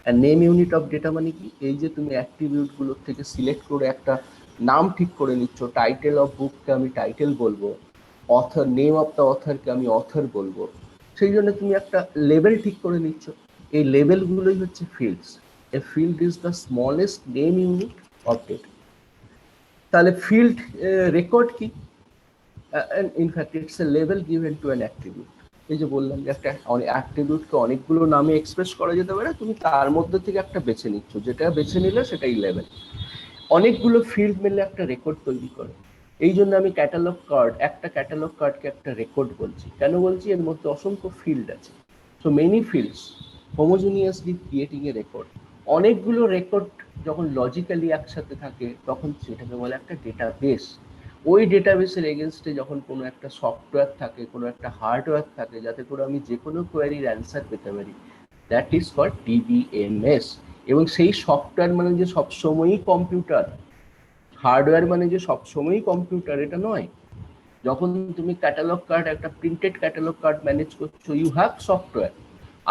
আর নেম ইউনিট অফ ডেটা মানে কি, এই যে তুমি অ্যাট্রিবিউটগুলোর থেকে সিলেক্ট করে একটা নাম ঠিক করে নিচ্ছ, টাইটেল অফ বুককে আমি টাইটেল বলবো, অথর, নেম অফ দ্য অথরকে আমি অথর বলবো, সেই জন্য তুমি একটা লেভেল ঠিক করে নিচ্ছ। এই লেভেলগুলোই হচ্ছে fields. A field is the smallest name unit of data. তাহলে ফিল্ড রেকর্ড কি? In fact it's a level given to an attribute. এই যে বললাম যে একটা অ্যাট্রিবিউটকে অনেকগুলো নামে এক্সপ্রেস করা যেতে পারে, তুমি তার মধ্যে থেকে একটা বেছে নিচ্ছ, যেটা বেছে নিলে সেটাই লেভেল। অনেকগুলো ফিল্ড মিলে একটা রেকর্ড তৈরি করে। এই জন্য আমি ক্যাটালগ কার্ড, একটা ক্যাটালগ কার্ডকে একটা রেকর্ড বলছি। কেন বলছি? এর মধ্যে অসংখ্য ফিল্ড আছে। So many fields homogeneously creating a record. অনেকগুলো রেকর্ড যখন লজিক্যালি একসাথে থাকে তখন সেটাকে বলে একটা ডেটাবেস। ওই ডেটাবেসের এগেনস্টে যখন কোনো একটা সফটওয়্যার থাকে, কোনো একটা হার্ডওয়্যার থাকে, যাতে করে আমি যে কোনো কোয়ারির অ্যান্সার পেতে পারি, দ্যাট ইজ কল্ড ডিবিএমএস। এবং সেই সফটওয়্যার মানে যে সবসময়ই কম্পিউটার, হার্ডওয়্যার মানে যে সবসময়ই কম্পিউটার এটা নয়। যখন তুমি ক্যাটালগ কার্ড, একটা প্রিন্টেড ক্যাটালগ কার্ড ম্যানেজ করছো, you have software.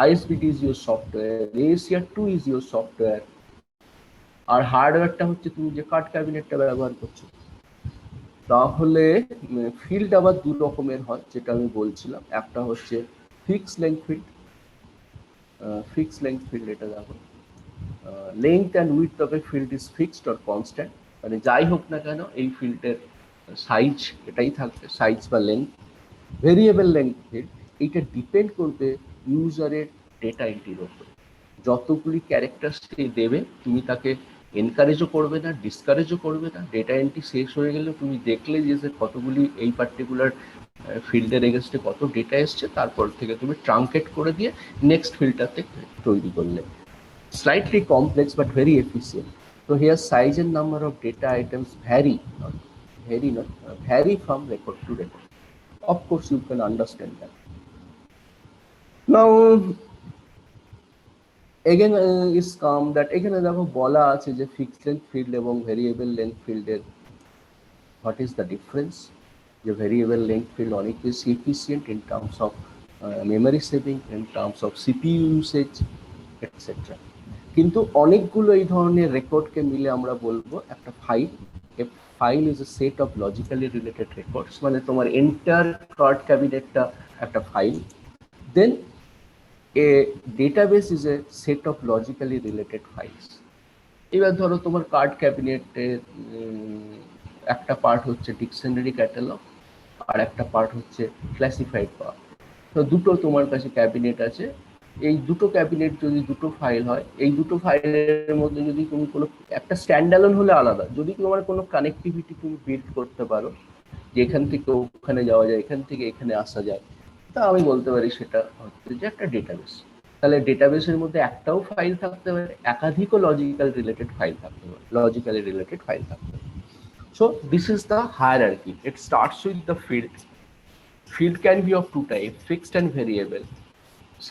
ISBT is your software, ACR2 is your software, আর হার্ডওয়্যারটা হচ্ছে তুমি যে কার্ড ক্যাবিনেটটা ব্যবহার করছো। তাহলে ফিল্ড আবার দু রকমের হয়, যেটা আমি বলছিলাম। একটা হচ্ছে fix length field. Fix length field এটা দেখো, length and width of A field is fixed or constant. মানে যাই হোক না কেন এই ফিল্ডের সাইজ এটাই থাকবে, সাইজ বা লেংথ। ভেরিয়েবল লেংথ ফিল্ড, এইটা ডিপেন্ড করবে ইউজারের ডেটা এন্ট্রির ওপর। যতগুলি ক্যারেক্টার সে দেবে তুমি তাকে এনকারেজও করবে না, ডিসকারেজও করবে না। ডেটা এন্ট্রি শেষ হয়ে গেলে তুমি দেখলে যে কতগুলি এই পার্টিকুলার ফিল্ডের এগেনস্টে কত ডেটা এসছে, তারপর থেকে তুমি ট্রাঙ্কেট করে দিয়ে নেক্সট ফিল্ডটাতে তৈরি করলে। Slightly complex but very efficient. So here size and number of data items vary from record to record. Of course you can understand that. Now again is come that এখানে দেখো বলা আছে যে fixed length field এবং variable length field এর what is the difference. The variable length field অনেক বেশি efficient in terms of memory saving, in terms of CPU usage, etc. কিন্তু অনেকগুলো এই ধরনের রেকর্ডকে মিলে আমরা বলবো একটা file. A file is a set of logically related records. মানে তোমার এন্টার কার্ড ক্যাবিনেটটা একটা ফাইল। Then a database is a set of logically related files. এবার ধরো তোমার কার্ড ক্যাবিনেটের একটা পার্ট হচ্ছে ডিকশনারি ক্যাটালগ, আর একটা পার্ট হচ্ছে ক্লাসিফাইড পার্ট। তো দুটো তোমার কাছে ক্যাবিনেট আছে। এই দুটো ক্যাবিনেট যদি দুটো ফাইল হয়, এই দুটো ফাইলের মধ্যে যদি তুমি কোনো একটা স্ট্যান্ডঅ্যালোন হলে আলাদা, যদি তোমার কোনো কানেক্টিভিটি তুমি বিল্ড করতে পারো, যে এখান থেকে ওখানে যাওয়া যায়, এখান থেকে এখানে আসা যায়, তা আমি বলতে পারি সেটা হচ্ছে যে একটা ডেটাবেস। তাহলে ডেটাবেসের মধ্যে একটাও ফাইল থাকতে পারে, একাধিকও লজিক্যালি রিলেটেড ফাইল থাকতে পারে। So this is the hierarchy. It starts with the field. Field can be of two types, fixed and variable.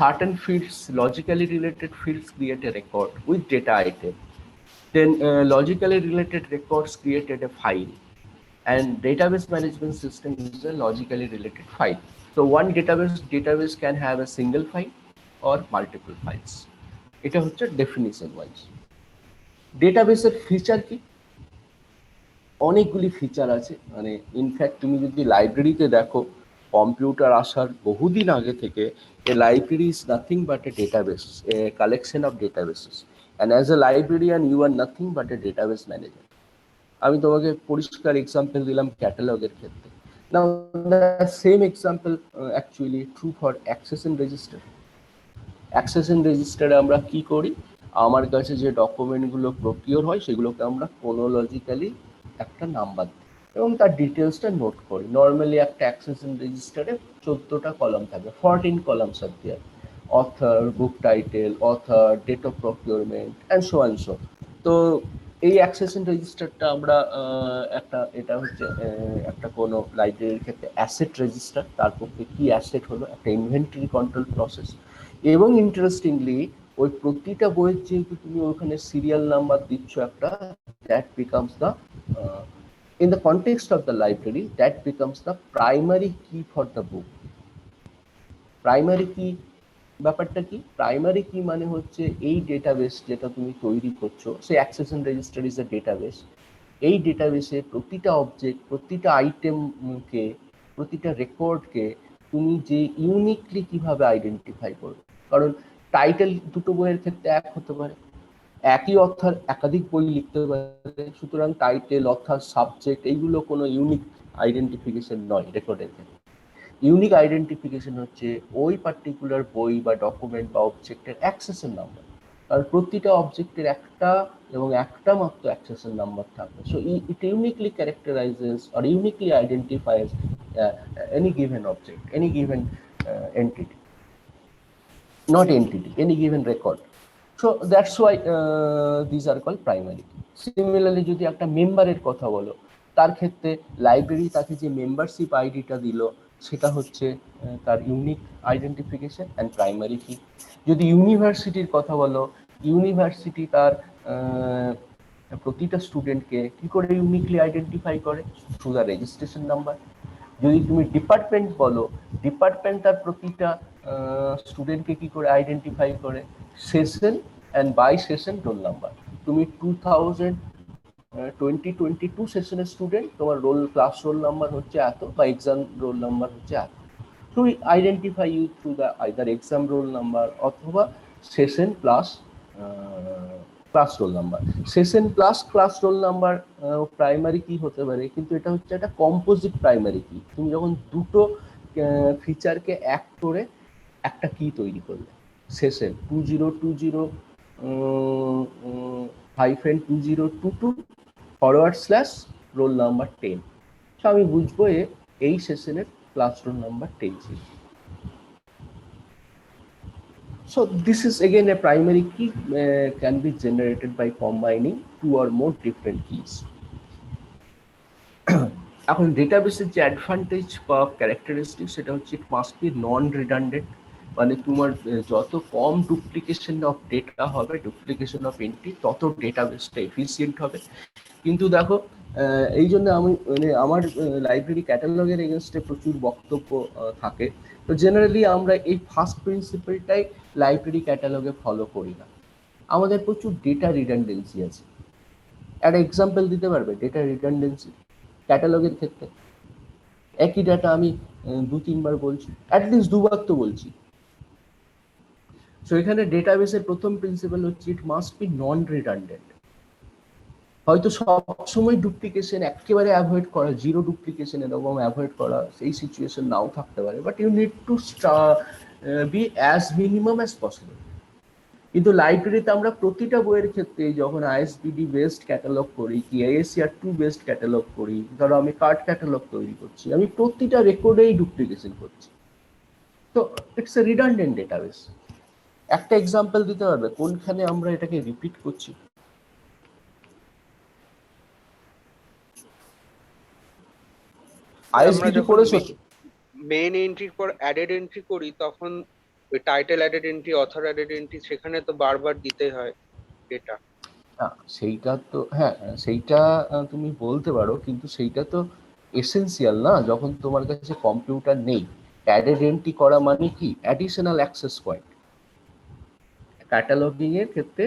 Certain fields, logically related fields, create a record with data item. Then logically related records created a file, and database management system is a logically related file. So one database can have a single file or multiple files. এটা হচ্ছে definition wise. Database এর feature কি? অনেকগুলি feature আছে। মানে in fact তুমি যদি লাইব্রেরিতে দেখো, কম্পিউটার আসার বহুদিন আগে থেকে a library is nothing but a database, a collection of databases, and as a librarian you are nothing but a database manager. আমি তোমাকে পরিষ্কার এক্সাম্পল দিলাম ক্যাটালগের ক্ষেত্রে। Now the same example actually true for accession register. Accession রেজিস্টারে আমরা কি করি, আমার কাছে যে ডকুমেন্টগুলো প্রকিওর হয় সেগুলোকে আমরা ক্রোনোলজিক্যালি একটা নাম্বার দিই এবং তার ডিটেলসটা নোট করি। নর্মালি একটা অ্যাক্সেশন রেজিস্টারে 14টা কলাম থাকবে, 14 কলামস আর there, author, book title, author, date of procurement and so and so. তো এই অ্যাক্সেশন রেজিস্টারটা আমরা এটা হচ্ছে একটা কোনো লাইব্রেরির ক্ষেত্রে অ্যাসেট রেজিস্টার, তার পক্ষে কি অ্যাসেট হলো একটা ইনভেন্টরি কন্ট্রোল প্রসেস। এবং ইন্টারেস্টিংলি ওই প্রতিটা বইয়ের যেহেতু তুমি ওখানে সিরিয়াল নাম্বার দিচ্ছ একটা, that becomes the in the context of the library that becomes the primary key for the book. Primary কি ব্যাপারটা কি, প্রাইমারি কি মানে হচ্ছে এই ডেটাবেস যেটা তুমি তৈরি করছো, সেই accession register is a database. এই ডেটাবেসে প্রতিটা অবজেক্ট, প্রতিটা আইটেমকে, প্রতিটা রেকর্ডকে তুমি যে ইউনিকলি কিভাবে আইডেন্টিফাই করবে। কারণ টাইটেল দুটো বইয়ের ক্ষেত্রে এক হতে পারে, একই অর্থাৎ একাধিক বই লিখতে পারে, সুতরাং টাইটেল, অর্থাৎ সাবজেক্ট এইগুলো কোনো ইউনিক আইডেন্টিফিকেশন নয় রেকর্ডের ক্ষেত্রে। ইউনিক আইডেন্টিফিকেশন হচ্ছে ওই পার্টিকুলার বই বা ডকুমেন্ট বা অবজেক্টের অ্যাক্সেসের নাম্বার। আর প্রতিটা অবজেক্টের একটা এবং একটা মাত্র অ্যাক্সেসের নাম্বার থাকবে। So it uniquely characterises or uniquely identifies any given object, any given entity, not entity, any given record. So that's why these are called primary. Similarly যদি একটা মেম্বারের কথা বলো, তার ক্ষেত্রে লাইব্রেরি তাকে যে মেম্বারশিপ আইডিটা দিল সেটা হচ্ছে তার ইউনিক আইডেন্টিফিকেশন অ্যান্ড প্রাইমারি কি। যদি ইউনিভার্সিটির কথা বলো, ইউনিভার্সিটি তার প্রতিটা স্টুডেন্টকে কি করে ইউনিকলি আইডেন্টিফাই করে, থ্রু দ্য রেজিস্ট্রেশন নাম্বার। যদি তুমি ডিপার্টমেন্ট বলো, ডিপার্টমেন্ট তার প্রতিটা স্টুডেন্টকে কি করে আইডেন্টিফাই করে, session and by session roll number. তুমি 2022 সেশনের স্টুডেন্ট, তোমার ক্লাস রোল নাম্বার হচ্ছে এত বা এক্সাম রোল নাম্বার হচ্ছে এত। So we identify you through the either exam roll number অথবা session plus class roll number. Session plus class roll number primary কি হতে পারে, কিন্তু এটা হচ্ছে একটা কম্পোজিট প্রাইমারি কি। তুমি যখন দুটো ফিচারকে এক করে একটা কি তৈরি করলে, সেশন 2020-2022 রোল নাম্বার 10, সো আমি বুঝবো এই সেশনের ক্লাস রোল নাম্বার 10 ছিল। So this is again a primary key can be generated by combining two or more different keys. এখন ডেটাবেসের যে অ্যাডভান্টেজ বা ক্যারেক্টারিস্টিক সেটা হচ্ছে it must B non redundant, মানে তোমার যত কম ডুপ্লিকেশন অফ ডেটা হবে, ডুপ্লিকেশন অফ এন্ট্রি, তত ডেটাবেসটা এফিসিয়েন্ট হবে। কিন্তু দেখো এই জন্য আমি মানে আমার লাইব্রেরি ক্যাটালগের এগেনস্টে প্রচুর বক্তব্য থাকে। তো জেনারেলি আমরা এই ফার্স্ট প্রিন্সিপালটাই লাইব্রেরি ক্যাটালগে ফলো করি না। আমাদের প্রচুর ডেটা রিডান্ডেন্সি আছে। একটা এক্সাম্পল দিতে পারবে ডেটা রিডান্ডেন্সি ক্যাটালগের ক্ষেত্রে? একই ডাটা আমি 2-3 বার বলছি, অ্যাটলিস্ট 2 বার তো বলছি। সো এখানে ডেটাবেসের প্রথম প্রিন্সিপাল হচ্ছে it must B non redundant. হয়তো সবসময় ডুপ্লিকেশন একেবারে অ্যাভয়েড করা, জিরো ডুপ্লিকেশন এরকম অ্যাভয়েড করা সেই সিচুয়েশন নাও থাকতে পারে, but you need to be as minimum as possible. কিন্তু লাইব্রেরিতে আমরা প্রতিটা বইয়ের ক্ষেত্রে যখন আইএসবিডি বেসড ক্যাটালগ করি কি ASCR2 বেসড ক্যাটালগ করি, ধরো আমি কার্ড ক্যাটালগ তৈরি করছি, আমি প্রতিটা রেকর্ডেই ডুপ্লিকেশন করছি। তো ইটস এ রিডান্ডেন্ট ডেটাবেস। একটা এক্সাম্পল দিতে পারবে কোনখানে আমরা এটাকে রিপিট করছি? আইএসবিডি করেছো? মেইন এন্ট্রির পর অ্যাডেড এন্ট্রি করি তখন ওই title added entry, author added entry, সেখানে তো বারবার দিতে হয় ডেটা। সেইটা তো হ্যাঁ, সেইটা তুমি বলতে পারো, কিন্তু সেইটা তো এসেনশিয়াল না। যখন তোমার কাছে কম্পিউটার নেই, অ্যাডেড এন্ট্রি করা মানে কি অ্যাডিশনাল অ্যাক্সেস পয়েন্ট। ক্যাটালগিং এর ক্ষেত্রে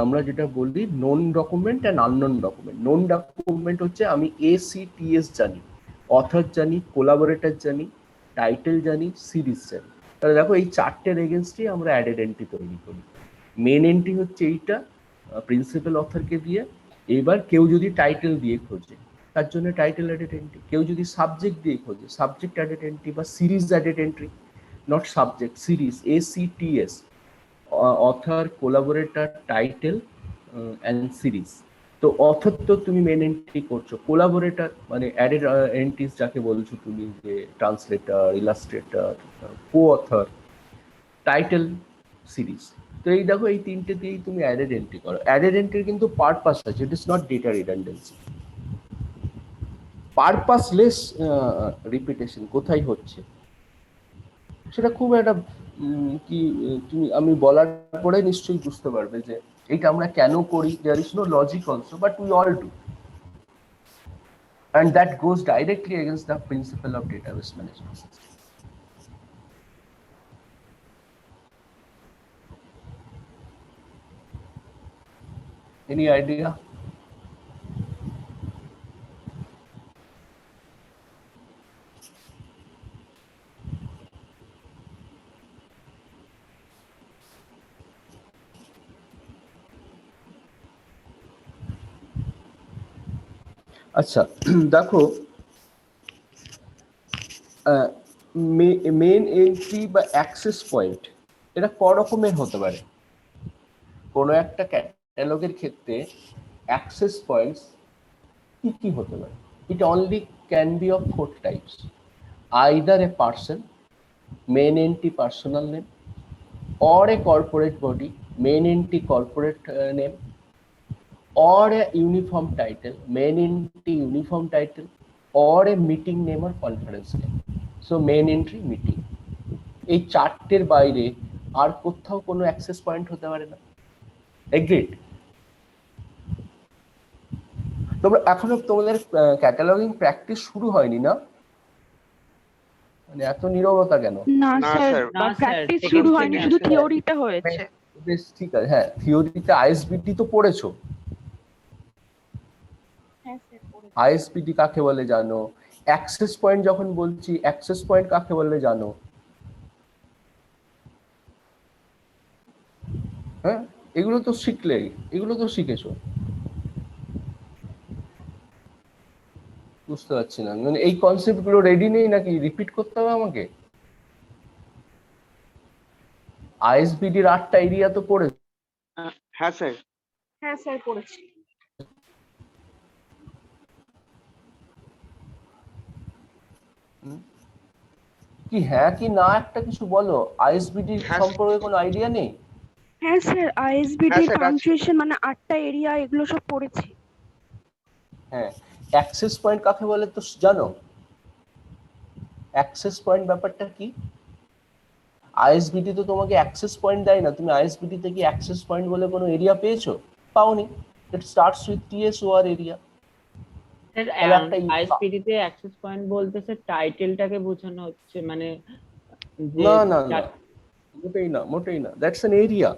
আমরা যেটা বলি known document and unknown document. Known document হচ্ছে আমি ACTS জানি, অথর জানি, কোলাবোরেটর জানি, টাইটেল জানি, সিরিজ জানি। তাহলে দেখো এই চারটের এগেনস্টে আমরা অ্যাডেড এন্ট্রি তৈরি করি। মেন এন্ট্রি হচ্ছে এইটা প্রিন্সিপাল অথরকে দিয়ে। এবার কেউ যদি টাইটেল দিয়ে খোঁজে, তার জন্য টাইটেল অ্যাডেড এন্ট্রি। কেউ যদি সাবজেক্ট দিয়ে খোঁজে, সাবজেক্ট অ্যাডেড এন্ট্রি বা series added entry, not subject, series, ACTS, author, collaborator, title and series. তো অথর তো তুমি মেন এন্ট্রি করছো, কোলাবোরেটর মানে অ্যাডেড এন্ট্রিজ যাকে বলছো তুমি, যে translator, illustrator, co author, title, series. তো এই দেখো এই তিনটে দিয়েই তুমি অ্যাডেড এন্ট্রি করো। অ্যাডেড এন্ট্রির কিন্তু পারপাস আছে, it is not data redundancy. Purposeless repetition কোথায় হচ্ছে সেটা খুব একটা কি তুমি আমি বলার পরে নিশ্চয়ই বুঝতে পারবে যে এটা আমরা কেন করি। There is no logic also, but we all do, and that goes directly against the principle of database management system. Any idea? আচ্ছা দেখো, মেন এন্ট্রি বা অ্যাক্সেস পয়েন্ট এটা ক রকমের হতে পারে। কোনো একটা ক্যাটালগের ক্ষেত্রে অ্যাক্সেস পয়েন্টস কি কি হতে পারে? It only can be of 4 types, either a person, main entry personal name, or a corporate body, main entity corporate name, or a uniform title, main entity uniform title, or a meeting name or conference name. So main entry meeting, এই চারটের বাইরে আর কোথাও কোনো access point হতে পারে না। Agreed? তোমরা এখনো তোমাদের ক্যাটালগিং প্র্যাকটিস শুরু হয়নি না? মানে এত নীরবতা কেন? না স্যার, প্র্যাকটিস শুরু হয়নি, শুধু থিওরিটা হয়েছে। বেশ ঠিক আছে, হ্যাঁ থিওরিতে আইএসবিটি তো পড়েছো। আইএসপিটি কাকে বলে জানো? অ্যাক্সেস পয়েন্ট যখন বলছি, অ্যাক্সেস পয়েন্ট কাকে বলে জানো? হ্যাঁ এগুলো তো শিখলেই, এগুলো তো শিখেছো। বুঝতে পারছি না, মানে এই কনসেপ্ট গুলো রেডি নেই নাকি রিপিট করতে হবে আমাকে? আইএসবিটির 8টা এরিয়া তো পড়ে। হ্যাঁ স্যার। হ্যাঁ স্যার পড়েছি। কি হ্যাঁ কি না একটা কিছু বলো, আইএসবিটি সম্পর্কে কোনো আইডিয়া নেই? হ্যাঁ স্যার, আইএসবিটি পাঞ্চুয়েশন মানে 8টা এরিয়া এগুলো সব পড়েছি। হ্যাঁ অ্যাক্সেস পয়েন্ট কাকে বলে তো জানো? অ্যাক্সেস পয়েন্ট ব্যাপারটা কি? আইএসবিটি তো তোমাকে অ্যাক্সেস পয়েন্ট দেয় না, তুমি আইএসবিটি থেকে অ্যাক্সেস পয়েন্ট বলে কোনো এরিয়া পেয়েছো? পাওনি। It starts with TSOR area. ISBD তে অ্যাক্সেস পয়েন্ট বলতে স্যার টাইটেলটাকে বোঝানো হচ্ছে, মানে না না না, মোটেই না, দ্যাটস অ্যান এরিয়া।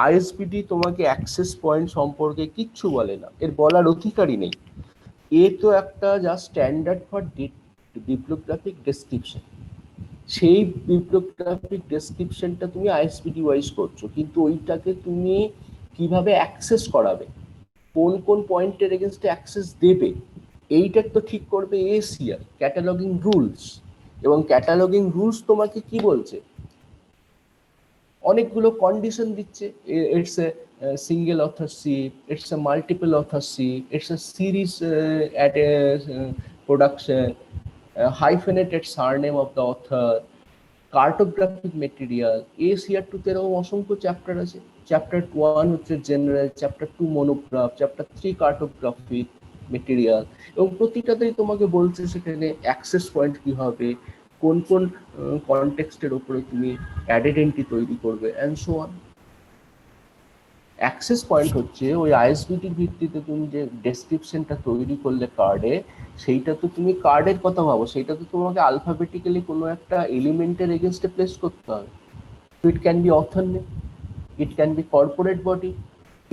আইএসপিডি তোমাকে অ্যাক্সেস পয়েন্ট সম্পর্কে কিচ্ছু বলে না, এর বলার অধিকারই নেই। এ তো একটা জাস্ট স্ট্যান্ডার্ড ফর বিপ্লবগ্রাফিক ডেসক্রিপশন। সেই বিপ্লবগ্রাফিক ডেসক্রিপশনটা তুমি আইএসপিডি ওয়াইজ করছো, কিন্তু ওইটাকে তুমি কিভাবে অ্যাক্সেস করাবে, কোন কোন পয়েন্টের এগেনস্টে অ্যাক্সেস দেবে, এইটা তো ঠিক করবে ACR, ক্যাটালগিং রুলস। এবং ক্যাটালগিং রুলস তোমাকে কি বলছে? অনেকগুলো কন্ডিশন দিচ্ছে। It's a single authorship, it's a multiple authorship, it's a series at a production, hyphenated surname of the author, cartographic material. ACR 2 এরকম অসংখ্য চ্যাপ্টার আছে। চ্যাপ্টার 1 হচ্ছে general, chapter 2 monograph, chapter 3 cartographic material, এবং প্রতিটাতেই তোমাকে বলছে সেখানে access point কি হবে, কোন কোন কনটেক্সটের উপরে তুমি অ্যাডেড এন্ট্রি তৈরি করবে, and so on. Access point হচ্ছে ওই আইএসবিটির ভিত্তিতে তুমি যে ডেসক্রিপশনটা তৈরি করলে কার্ডে, সেইটা তো তুমি কার্ডের কথা ভাবো, সেইটা তো তোমাকে আলফাবেটিক্যালি কোনো একটা এলিমেন্টের এগেনস্টে প্লেস করতে হবে। It can be author name, it can be corporate body,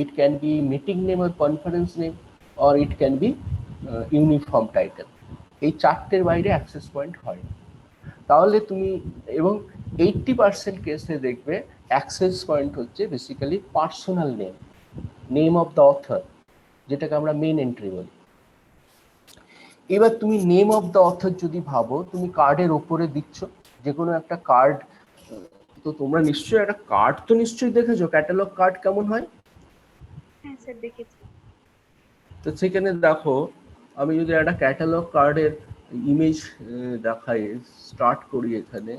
it can be meeting name আর conference name, or it can be uniform title. এই চারটের বাইরে অ্যাক্সেস পয়েন্ট হয় না। তাহলে তুমি, এবং 80% কেসে দেখবে অ্যাক্সেস পয়েন্ট হচ্ছে basically personal name, name of the author, যেটাকে আমরা মেন এন্ট্রি বলি। এবার তুমি নেম অফ দ্য অথর যদি ভাবো, তুমি কার্ডের ওপরে দিচ্ছ যে কোনো একটা কার্ড, তো তোমরা নিশ্চয়ই একটা কার্ড তো নিশ্চয়ই দেখেছো, ক্যাটালগ কার্ড কেমন হয়। হ্যাঁ স্যার দেখেছি। তো সেখানে দেখো, আমি যদি একটা ক্যাটালগ কার্ডের ইমেজ দেখাই, স্টার্ট করি এখানে।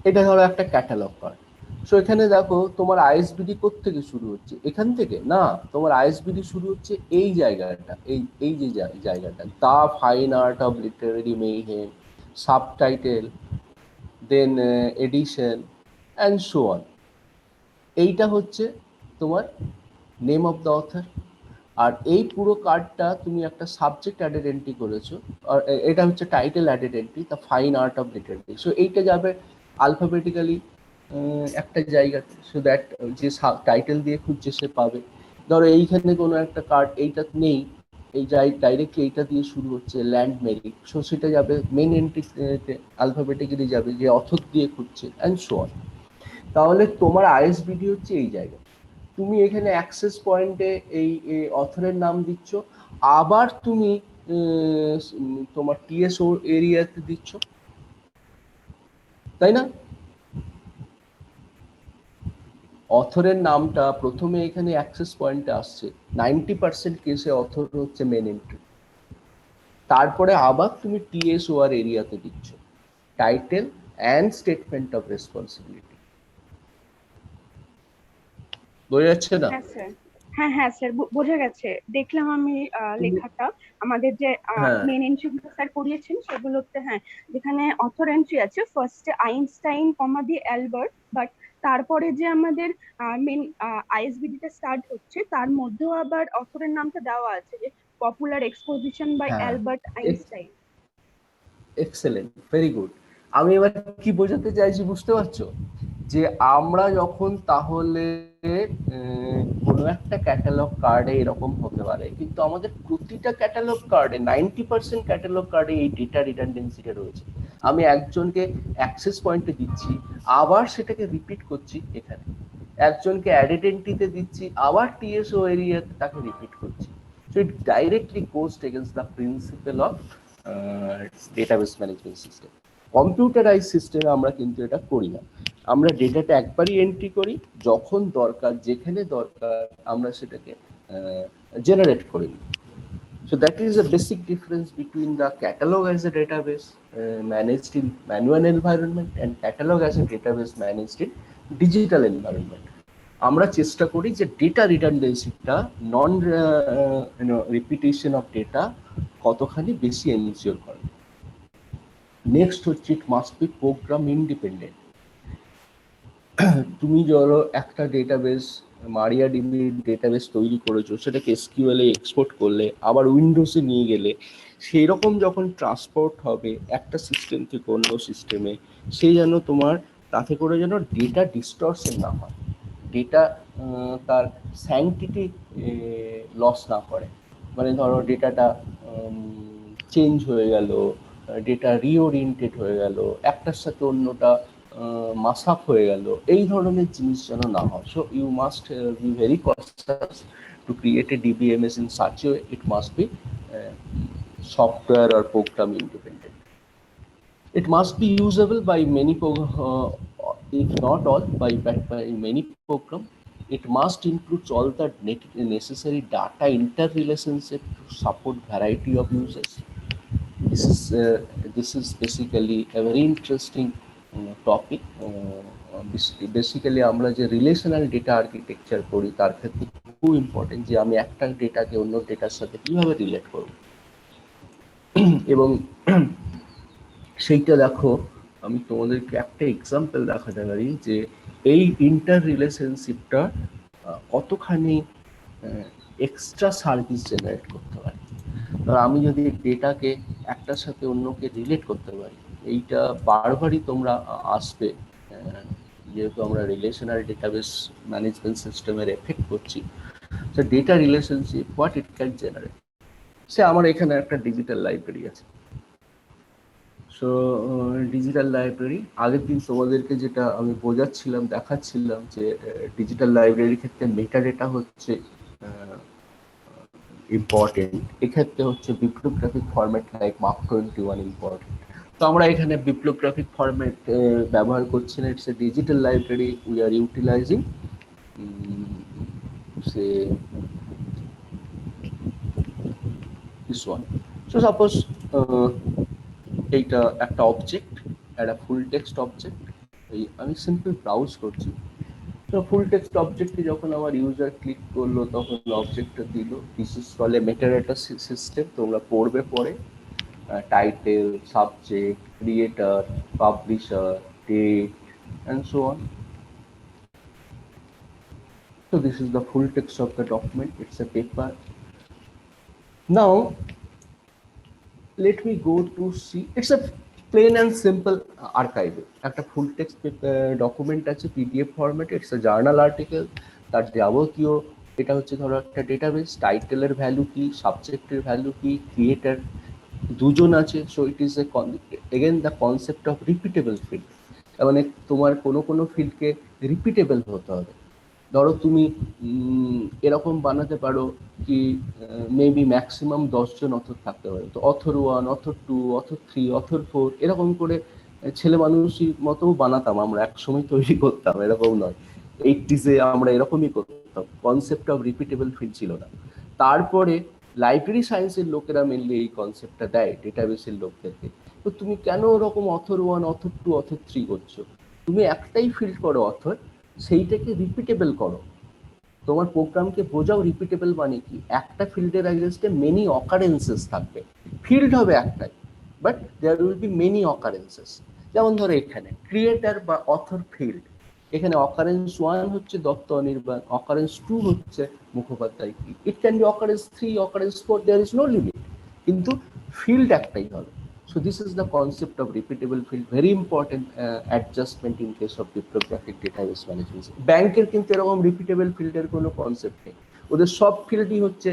এটা হলো একটা ক্যাটালগ কার্ড। সো এখানে দেখো তোমার আইএসবিডি থেকে শুরু হচ্ছে, এখান থেকে না, তোমার আইএসবিডি শুরু হচ্ছে এই জায়গাটা, এই যে জায়গাটা, the fine art of literary mayhem, subtitle, then edition and so on. এইটা হচ্ছে তোমার নেম অফ দ্য অথর। আর এই পুরো কার্ডটা তুমি একটা সাবজেক্ট অ্যাডেড এন্ট্রি করেছো, আর এটা হচ্ছে title added entry, the fine art of literary. So এইটা যাবে আলফাবেটিক্যালি একটা জায়গাতে, সো দ্যাট যে টাইটেল দিয়ে খুঁজছে সে পাবে। ধরো এইখানে কোনো একটা কার্ড এইটা নেই, এই ডাইরেক্টলি এইটা দিয়ে শুরু হচ্ছে, ল্যান্ড মেরিট, সো সেটা যাবে মেন এন্ট্রিতে, আলফাবেটিক্যালি যাবে যে অথর দিয়ে খুঁজছে অ্যান্ড সো অন। তাহলে তোমার আইএসবিডি হচ্ছে এই জায়গা। তুমি এখানে অ্যাক্সেস পয়েন্টে এই অথরের নাম দিচ্ছ, আবার তুমি তোমার টিএসও এরিয়াতে দিচ্ছ, তাই না? অথরের নামটা প্রথমে এখানে অ্যাক্সেস পয়েন্টে আসছে, 90% কেসে অথর হচ্ছে মেন এন্ট্রি, তারপরে আবার তুমি টিএসওআর এরিয়াতে দিচ্ছ, title and statement of responsibility. বোঝা যাচ্ছে না? হ্যাঁ স্যার, হ্যাঁ হ্যাঁ স্যার বোঝা গেছে, দেখলাম আমি লেখাটা। আমাদের যে হ্যাঁ মেন এন্ট্রি গুলো স্যার করিয়েছেন সেগুলোতে, হ্যাঁ, যেখানে অথর এন্ট্রি আছে ফার্স্টে আইনস্টাইন কমা দিয়ে অ্যালবার্ট, বাট তারপরে যে আমাদের মেন আইএসবিডি টা স্টার্ট হচ্ছে তার মধ্যেও আবার অথরের নামটা দেওয়া আছে, যে পপুলার এক্সপোজিশন বাই হ্যাঁ, Albert Einstein. Excellent, very good. আমি এবার কি বোঝাতে চাইছি বুঝতে পারছো? যে আমরা যখন তাহলে কোনো একটা ক্যাটালগ কার্ডে এরকম হতে পারে, কিন্তু আমাদের প্রতিটা ক্যাটালগ কার্ডে 90% ক্যাটালগ কার্ডে এই ডেটা রিডান্ডেন্সিটা রয়েছে। আমি একজনকে অ্যাক্সেস পয়েন্টে দিচ্ছি, আবার সেটাকে রিপিট করছি এখানে, একজনকে অ্যাডেড এন্ট্রিতে দিচ্ছি, আবার টিএসও এরিয়াতে তাকে রিপিট করছি। So it directly goes against the principal of database management system. Computerise সিস্টেমে আমরা কিন্তু এটা করি না, আমরা ডেটাটা একবারই এন্ট্রি করি, যখন দরকার যেখানে দরকার আমরা সেটাকে জেনারেট করি। So that is a basic difference between the catalog as a database managed in manual environment and catalog as a database managed in digital environment. আমরা চেষ্টা করি যে ডেটা রিডান্ডেন্সিটা, নন রিপিটেশন অফ ডেটা কতখানি বেশি ensure করে। Next হচ্ছে it must be program independent. তুমি ধরো একটা ডেটাবেস, মারিয়াডিবি ডেটাবেস তৈরি করেছো, সেটাকে এসকিউএল এ এক্সপোর্ট করলে, আবার উইন্ডোজে নিয়ে গেলে, সেই রকম যখন ট্রান্সপোর্ট হবে একটা সিস্টেম থেকে অন্য সিস্টেমে, সেই যেন তোমার তাতে করে যেন ডেটা ডিস্টরশন না হয়, ডেটা তার স্যাংটিটি লস না করে। মানে ধরো ডেটাটা চেঞ্জ হয়ে গেল, ডেটা রিওরিয়েন্টেড হয়ে গেল, একটার সাথে অন্যটা মাসাপ হয়ে গেল, এই ধরনের জিনিস যেন না হয়। So you must be very conscious to create a DBMS in such a way it must be software or program independent. It must be usable by many if not all, by many program. It must include all the necessary data interrelationship to support variety of users. This is basically a very interesting topic. Basically আমরা যে relational data architecture করি তার ক্ষেত্রে খুব important যে আমি একটা ডেটাকে অন্য ডেটার সাথে কিভাবে রিলেট করব। এবং সেইটা দেখো, আমি তোমাদেরকে একটা এক্সাম্পল দেখাতে পারি যে এই ইন্টার রিলেশনশিপটা কতখানি এক্সট্রা সার্ভিস জেনারেট করতে পারে। আমি যদি ডেটাকে একটার সাথে অন্যকে রিলেট করতে পারি, এইটা বারবারই তোমরা আসবে, যেহেতু আমরা রিলেশনাল ডেটাবেস ম্যানেজমেন্ট সিস্টেমের এফেক্ট করছি। So data relationship what it can generate. Say আমার এখানে একটা ডিজিটাল লাইব্রেরি আছে। সো ডিজিটাল লাইব্রেরি, আগের দিন তোমাদেরকে যেটা আমি বোঝাচ্ছিলাম, দেখাচ্ছিলাম যে ডিজিটাল লাইব্রেরির ক্ষেত্রে মেটা ডেটা হচ্ছে ইম্পর্টেন্ট। এক্ষেত্রে হচ্ছে বিপ্লবগ্রাফিক ফরম্যাট লাইক মার্ক 21 ইম্পর্টেন্ট। তো আমরা এখানে বিপ্লবগ্রাফিক ফরম্যাট ব্যবহার করছি না, it's a digital library we are utilising. Say this one. So suppose এইটা একটা অবজেক্ট, একটা ফুল টেক্সট অবজেক্ট। এই আমি সিম্পল ব্রাউজ করছি, তো ফুল টেক্সট অবজেক্টে যখন আমার ইউজার ক্লিক করলো তখন অবজেক্টটা দিল। This is called a metadata system, তোমরা পড়বে পরে। Title, subject, creator, publisher, date and so on. So this is the full text of the document, it's a paper. Now let me go to see, it's a plain and simple archive. একটা ফুল text document আছে PDF ফরম্যাটে, it's a journal article. তার যাবতীয়, এটা হচ্ছে ধরো একটা database, টাইটেলের value কি, সাবজেক্টের ভ্যালু কি, ক্রিয়েটার দুজন আছে। So it is again the concept of repeatable field. তার মানে তোমার কোনো ফিল্ডকে রিপিটেবল হতে হবে। ধরো তুমি এরকম বানাতে পারো কি মেবি ম্যাক্সিমাম 10 জন অথর থাকতে পারে, তো অথর 1, অথর 2, অথর 3, অথর 4 এরকম করে ছেলে মানুষই মতো বানাতাম আমরা, একসময় তৈরি করতাম, এরকম নয়। 80s আমরা এরকমই করতাম, কনসেপ্ট অফ রিপিটেবল ফিল্ড ছিল না। তারপরে লাইব্রেরি সায়েন্সের লোকেরা মেনলি এই কনসেপ্টটা দেয় ডেটাবেসের লোকদেরকে। তো তুমি কেন ওরকম অথর 1, অথর 2, অথর 3 করছো? তুমি একটাই ফিল্ড করো অথর, সেইটাকে রিপিটেবল করো, তোমার প্রোগ্রামকে বোঝাও রিপিটেবল মানে কি। একটা ফিল্ডের এগেইনস্টে মেনি অকারেন্সেস থাকবে, ফিল্ড হবে একটাই but there will be many occurrences. যেমন ধরো এখানে ক্রিয়েটার বা অথর ফিল্ড, এখানে অকারেন্স 1 হচ্ছে দত্ত অনির্বাণ, অকারেন্স 2 হচ্ছে Mukhopadhyay, it can be occurrence 3, occurrence 4, there is no limit, কিন্তু ফিল্ড একটাই হবে। So this is the concept of repeatable field, very important adjustment in case of cryptographic database management. ব্যাংকের কিন্তু এরকম repeatable ফিল্ডের কোনো কনসেপ্ট নেই, ওদের সব ফিল্ডই হচ্ছে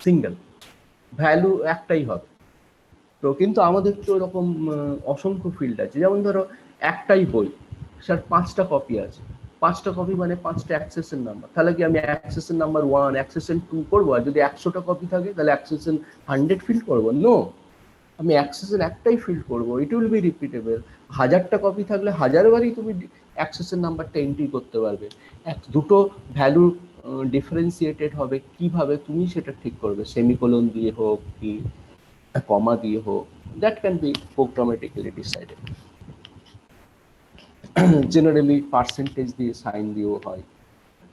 সিঙ্গেল, ভ্যালু একটাই হবে। তো কিন্তু আমাদের তো এরকম অসংখ্য ফিল্ড আছে। যেমন ধরো একটাই বই, স্যার 5টা কপি আছে, 5টা কপি মানে 5টা অ্যাক্সেসের নাম্বার, তাহলে কি আমি অ্যাক্সেসের নাম্বার 1, অ্যাক্সেসের 2 করবো? আর যদি 100টা কপি থাকে তাহলে অ্যাক্সেসের 100 ফিল্ড করবো? নো, আমি অ্যাক্সেসের একটাই ফিল্ড করবো, ইট উইল বি রিপিটেবল। 1000টা কপি থাকলে 1000 বারই তুমি অ্যাক্সেসের নাম্বারটা এন্ট্রি করতে পারবে। দুটো ভ্যালু ডিফারেন্সিয়েটেড হবে কিভাবে তুমি সেটা ঠিক করবে, সেমিকোলন দিয়ে হোক কি কমা দিয়ে হোক, that can be programmatically decided. Generally percentage দিয়ে সাইন দিয়েও হয়।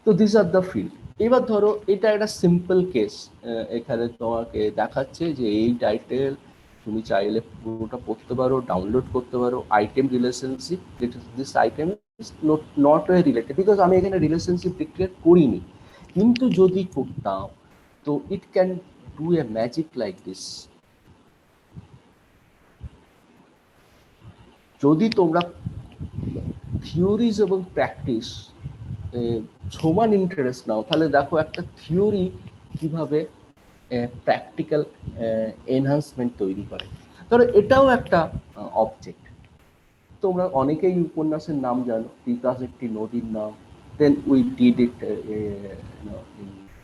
তো দিস আর দ্য ফিল্ড। এবার ধরো এটা একটা সিম্পল কেস, এখানে তোমাকে দেখাচ্ছে যে এই টাইটেল তুমি চাইলে পুরোটা পড়তে পারো, ডাউনলোড করতে পারো। Item relationship, this item is not related, because আমি এখানে রিলেশনশিপ ডিক্লেয়ার করিনি, কিন্তু যদি করতাম তো it can do a magic like this. যদি তোমরা থিওরিজ এবং প্র্যাকটিস সমান ইন্টারেস্ট নাও, তাহলে দেখো একটা থিওরি কিভাবে প্র্যাকটিক্যাল এনহান্সমেন্ট তৈরি করে। ধরো এটাও একটা অবজেক্ট, তোমরা অনেকেই উপন্যাসের নাম জানো, তিতাস একটি নদীর নাম, then we did it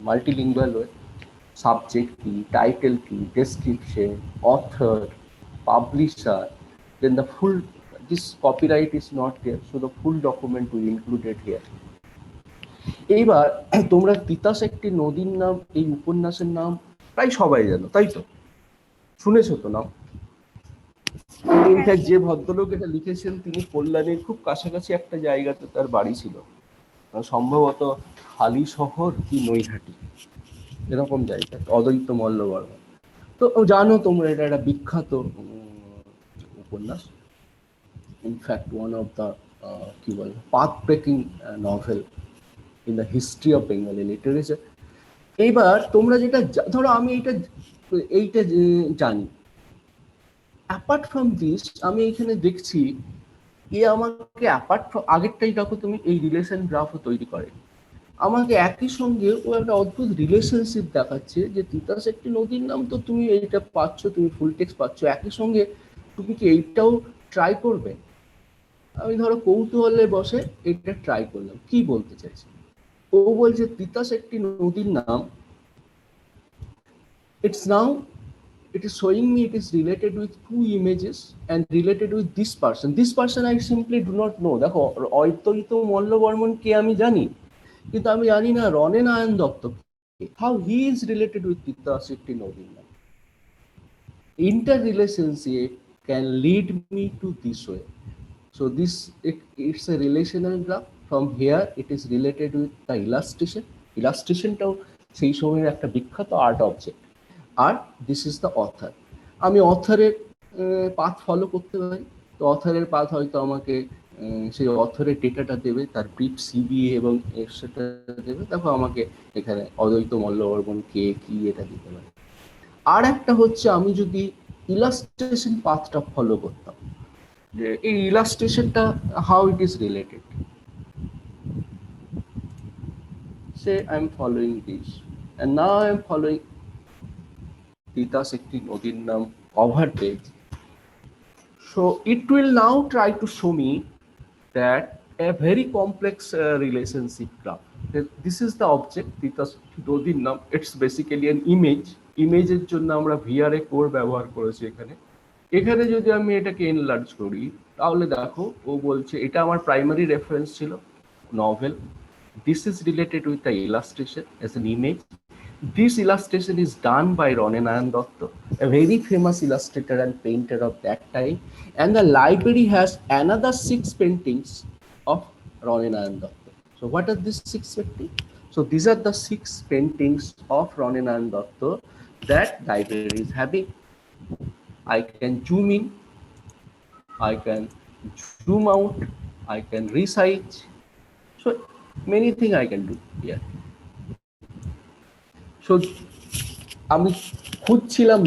multilingual way. Subject কি, টাইটেল কি, description, author, publisher, then the full, this copyright is not there, so the full document we included here. এইবার তোমরা তিতাস একটি নদীর নাম এই উপন্যাসের নাম প্রায় সবাই জানো, তাই তো? শুনেছো তো নাম? ইনফ্যাক্ট যে ভদ্রলোক এটা লিখেছেন তিনি কল্যাণীর খুব কাছাকাছি একটা জায়গাতে তার বাড়ি ছিল, সম্ভবত হালি শহর কি নৈহাটি এরকম জায়গা, অদ্বৈত মল্লবর্মা। তো জানো তোমরা এটা একটা বিখ্যাত উপন্যাস, in fact one of the path-breaking novel in the history of Bengali literature. এইবার তোমরা যেটা ধরো আমি এইটা জানি, অ্যাপার্ট ফ্রম দিস আমি এখানে দেখছি আমাকে অ্যাপার্ট ফ্রম আগেরটাই দেখো তুমি এই রিলেশন গ্রাফও তৈরি করে, আমাকে একই সঙ্গে ও একটা অদ্ভুত রিলেশনশিপ দেখাচ্ছে যে তিতাস একটি নদীর নাম, তো তুমি এইটা পাচ্ছ, তুমি ফুল টেক্সট পাচ্ছ, একই সঙ্গে তুমি কি এইটাও ট্রাই করবে? আমি ধরো কৌতূহলে বসে এটা ট্রাই করলাম, কি বলতে চাইছি? ও বলছে তিতাস একটি নদীর নাম, it's now it is showing me it is related with two images and related with this person I simply do not know. দেখো অদ্বৈত মল্লবর্মন কে আমি জানি, কিন্তু আমি জানি না রনে Narayan Dutta how he is related with Titas একটি নদীর নাম. Interrelationship can lead me to this way. So it's a relational graph. From here it is related with the illustration-টাও সেই সময়ের একটা বিখ্যাত আর্ট অবজেক্ট। আর দিস ইজ দ্য অথর। আমি অথরের পাথ ফলো করতে পারি, তো অথরের পাথ হয়তো আমাকে সেই অথরের ডেটাটা দেবে, তার ব্রিফ সিবি এবং সেটা দেবে, দেখো আমাকে এখানে অদ্বৈত মল্লবর্মন কে কি এটা দিতে পারে। আর একটা হচ্ছে আমি যদি ইলাস্ট্রেশন পাথটা ফলো করতাম, যে এই ইলাস্ট্রেশনটা how it is related, say I am following this and now I am following Titas একটি নদীর নাম cover page. So it will now try to show me that a very complex relationship graph. This is the object Titas নদীর নাম, it's basically an ইমেজের জন্য আমরা VRA core ব্যবহার করেছি এখানে। এখানে যদি আমি এটাকে এনলার্জ করি তাহলে দেখো ও বলছে এটা আমার প্রাইমারি রেফারেন্স ছিল novel, this is related with the illustration as an image. This illustration is done by Rone Nayan Datta, a very famous illustrator and painter of that time, and the library has another 6 paintings of Rone Nayan Datta. So what are these 6 paintings? So these are the 6 paintings of Rone Nayan Datta that library is having. I can zoom in, I can zoom out, I can resize, so many things I can do here. So আমি খুঁজছিলাম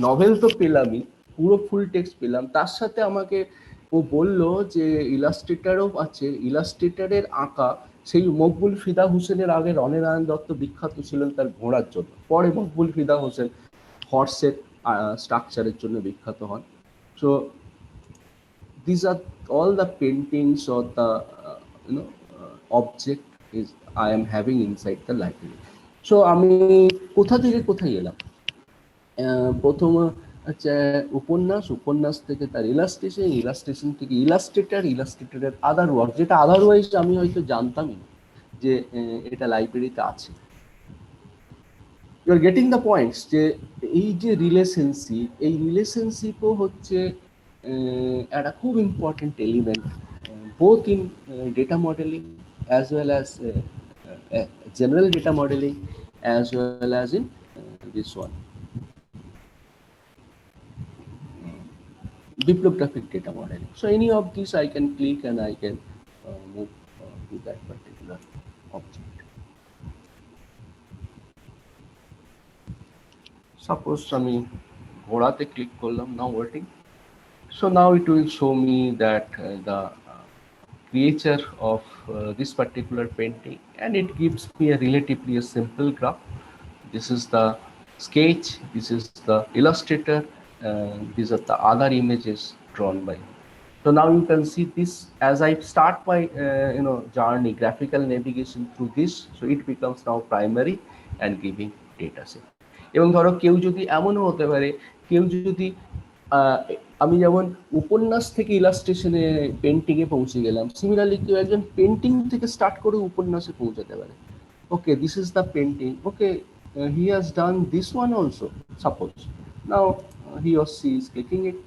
novel তো পেলামই, পুরো ফুল text পেলাম, তার সাথে আমাকে ও বলল যে ইলাস্ট্রেটারও আছে, ইলাস্ট্রেটারের আঁকা সেই মকবুল ফিদা হোসেনের আগে রনে নারায়ণ দত্ত বিখ্যাত ছিলেন তার ঘোড়ার জন্য, পরে মকবুল ফিদা হোসেন হর্সের স্ট্রাকচারের জন্য বিখ্যাত হন। So these are all the paintings or the object is I am having inside the library. So আমি কোথা থেকে কোথায় এলাম? প্রথম হচ্ছে উপন্যাস থেকে তার ইলাস্ট্রেশন থেকে ইলাস্ট্রেটারের আদার ওয়ার্ক, যেটা আদারওয়াইজ আমি হয়তো জানতামই না যে এটা লাইব্রেরিতে আছে। You are getting the points, যে এই যে রিলেশনশিপও হচ্ছে একটা খুব important element both in data modeling as well as general data modeling as well as in this one bibliographic data modeling. So any of these I can click and I can move to that particular object. Suppose আমি ঘোড়াতে click করলাম, now working. So now it will show me that the creature of this particular painting, and it gives me a relatively simple graph. This is the sketch, this is the illustrator, these are the other images drawn by him. So now you can see this as I start my journey, graphical navigation through this, so it becomes now primary and giving data set. এবং ধরো কেউ যদি এমনও হতে পারে, কেউ যদি আমি যেমন উপন্যাস থেকে ইলাস্ট্রেশনে পেন্টিংয়ে পৌঁছে গেলাম, সিমিলারলি কেউ একজন পেন্টিং থেকে স্টার্ট করে উপন্যাসে পৌঁছাতে পারে। Okay, this is the painting, okay he has done this one also, suppose now he or she is clicking it,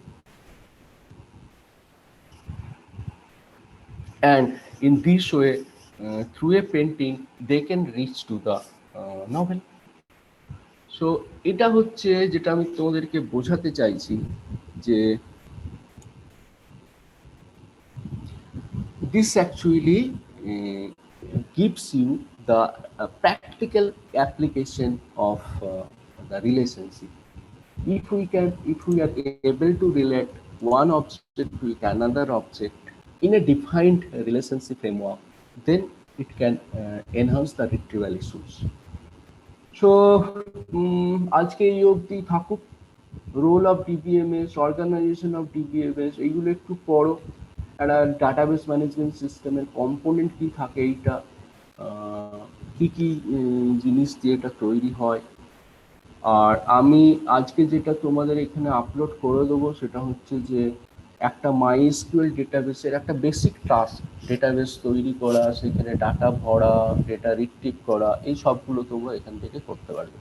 and in this way through a painting they can reach to the novel. So এটা হচ্ছে যেটা আমি তোমাদেরকে বোঝাতে চাইছি, যে this actually gives you the practical application of the relationship. If we are able to relate one object with another object in a defined relationship framework, then it can enhance the retrieval issues. So আজকে এই অবধি থাকুক। Role of DBMS, organisation of DBMS, এইগুলো একটু পড়ো। একটা database management সিস্টেমের component কি থাকে, এইটা কি কি জিনিস দিয়ে এটা তৈরি হয়। আর আমি আজকে যেটা তোমাদের এখানে আপলোড করে দেবো সেটা হচ্ছে যে একটা মাইএসকিউএল ডেটাবেসের একটা বেসিক টাস্ক, ডেটাবেস তৈরি করা, সেখানে ডাটা ভরা, ডেটা রিট্রিভ করা, এই সবগুলো তোমরা এখান থেকে করতে পারবে।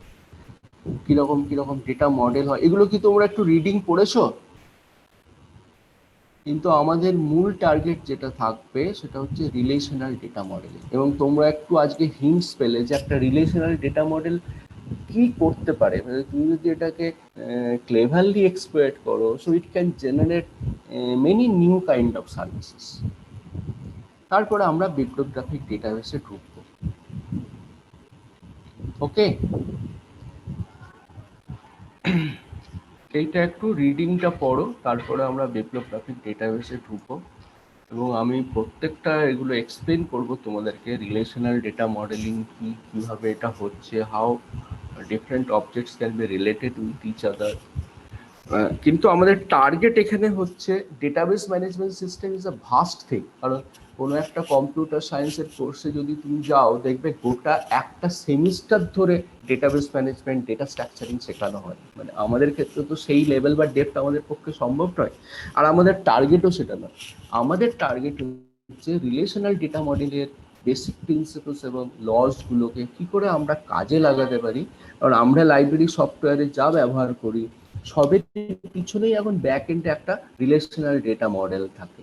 কিরকম কিরকম ডেটা মডেল হয় এগুলো কি তোমরা একটু রিডিং পড়েছো? কিন্তু আমাদের মূল টার্গেট যেটা থাকবে সেটা হচ্ছে রিলেশনাল ডেটা মডেলিং। এবং তোমরা একটু আজকে হিন্টস পেলে যে একটা রিলেশনাল ডেটা মডেল কি করতে পারে। মানে তুমি যদি এটাকে ক্লেভারলি এক্সপ্লয়েট করো, so it can generate many new kind of services. তারপরে আমরা বিপ্লবগ্রাফিক ডেটাবেসে ঢুকবো। ওকে, এইটা একটু রিডিংটা পড়ো, তারপরে আমরা বিপ্লবগ্রাফিক ডেটাবেসে ঢুকবো। এবং আমি প্রত্যেকটা এগুলো এক্সপ্লেন করব তোমাদেরকে, রিলেশনাল ডেটা মডেলিং কি, কিভাবে এটা হচ্ছে, how different objects can be related with each other. কিন্তু আমাদের টার্গেট এখানে হচ্ছে database management system is a vast thing. কারণ কোনো একটা কম্পিউটার সায়েন্সের কোর্সে যদি তুমি যাও, দেখবে গোটা একটা সেমিস্টার ধরে ডেটাবেস ম্যানেজমেন্ট, ডেটা স্ট্রাকচারিং শেখানো হয়। মানে আমাদের ক্ষেত্রে তো সেই লেভেল বা ডেপথ আমাদের পক্ষে সম্ভব নয়, আর আমাদের টার্গেটও সেটা নয়। আমাদের টার্গেট হচ্ছে রিলেশনাল ডেটা মডেলের বেসিক প্রিন্সিপালস এবং লসগুলোকে কি করে আমরা কাজে লাগাতে পারি। কারণ আমরা লাইব্রেরি সফটওয়্যারে যা ব্যবহার করি সবের পিছনেই এখন ব্যাক এন্ডে একটা রিলেশনাল ডেটা মডেল থাকে।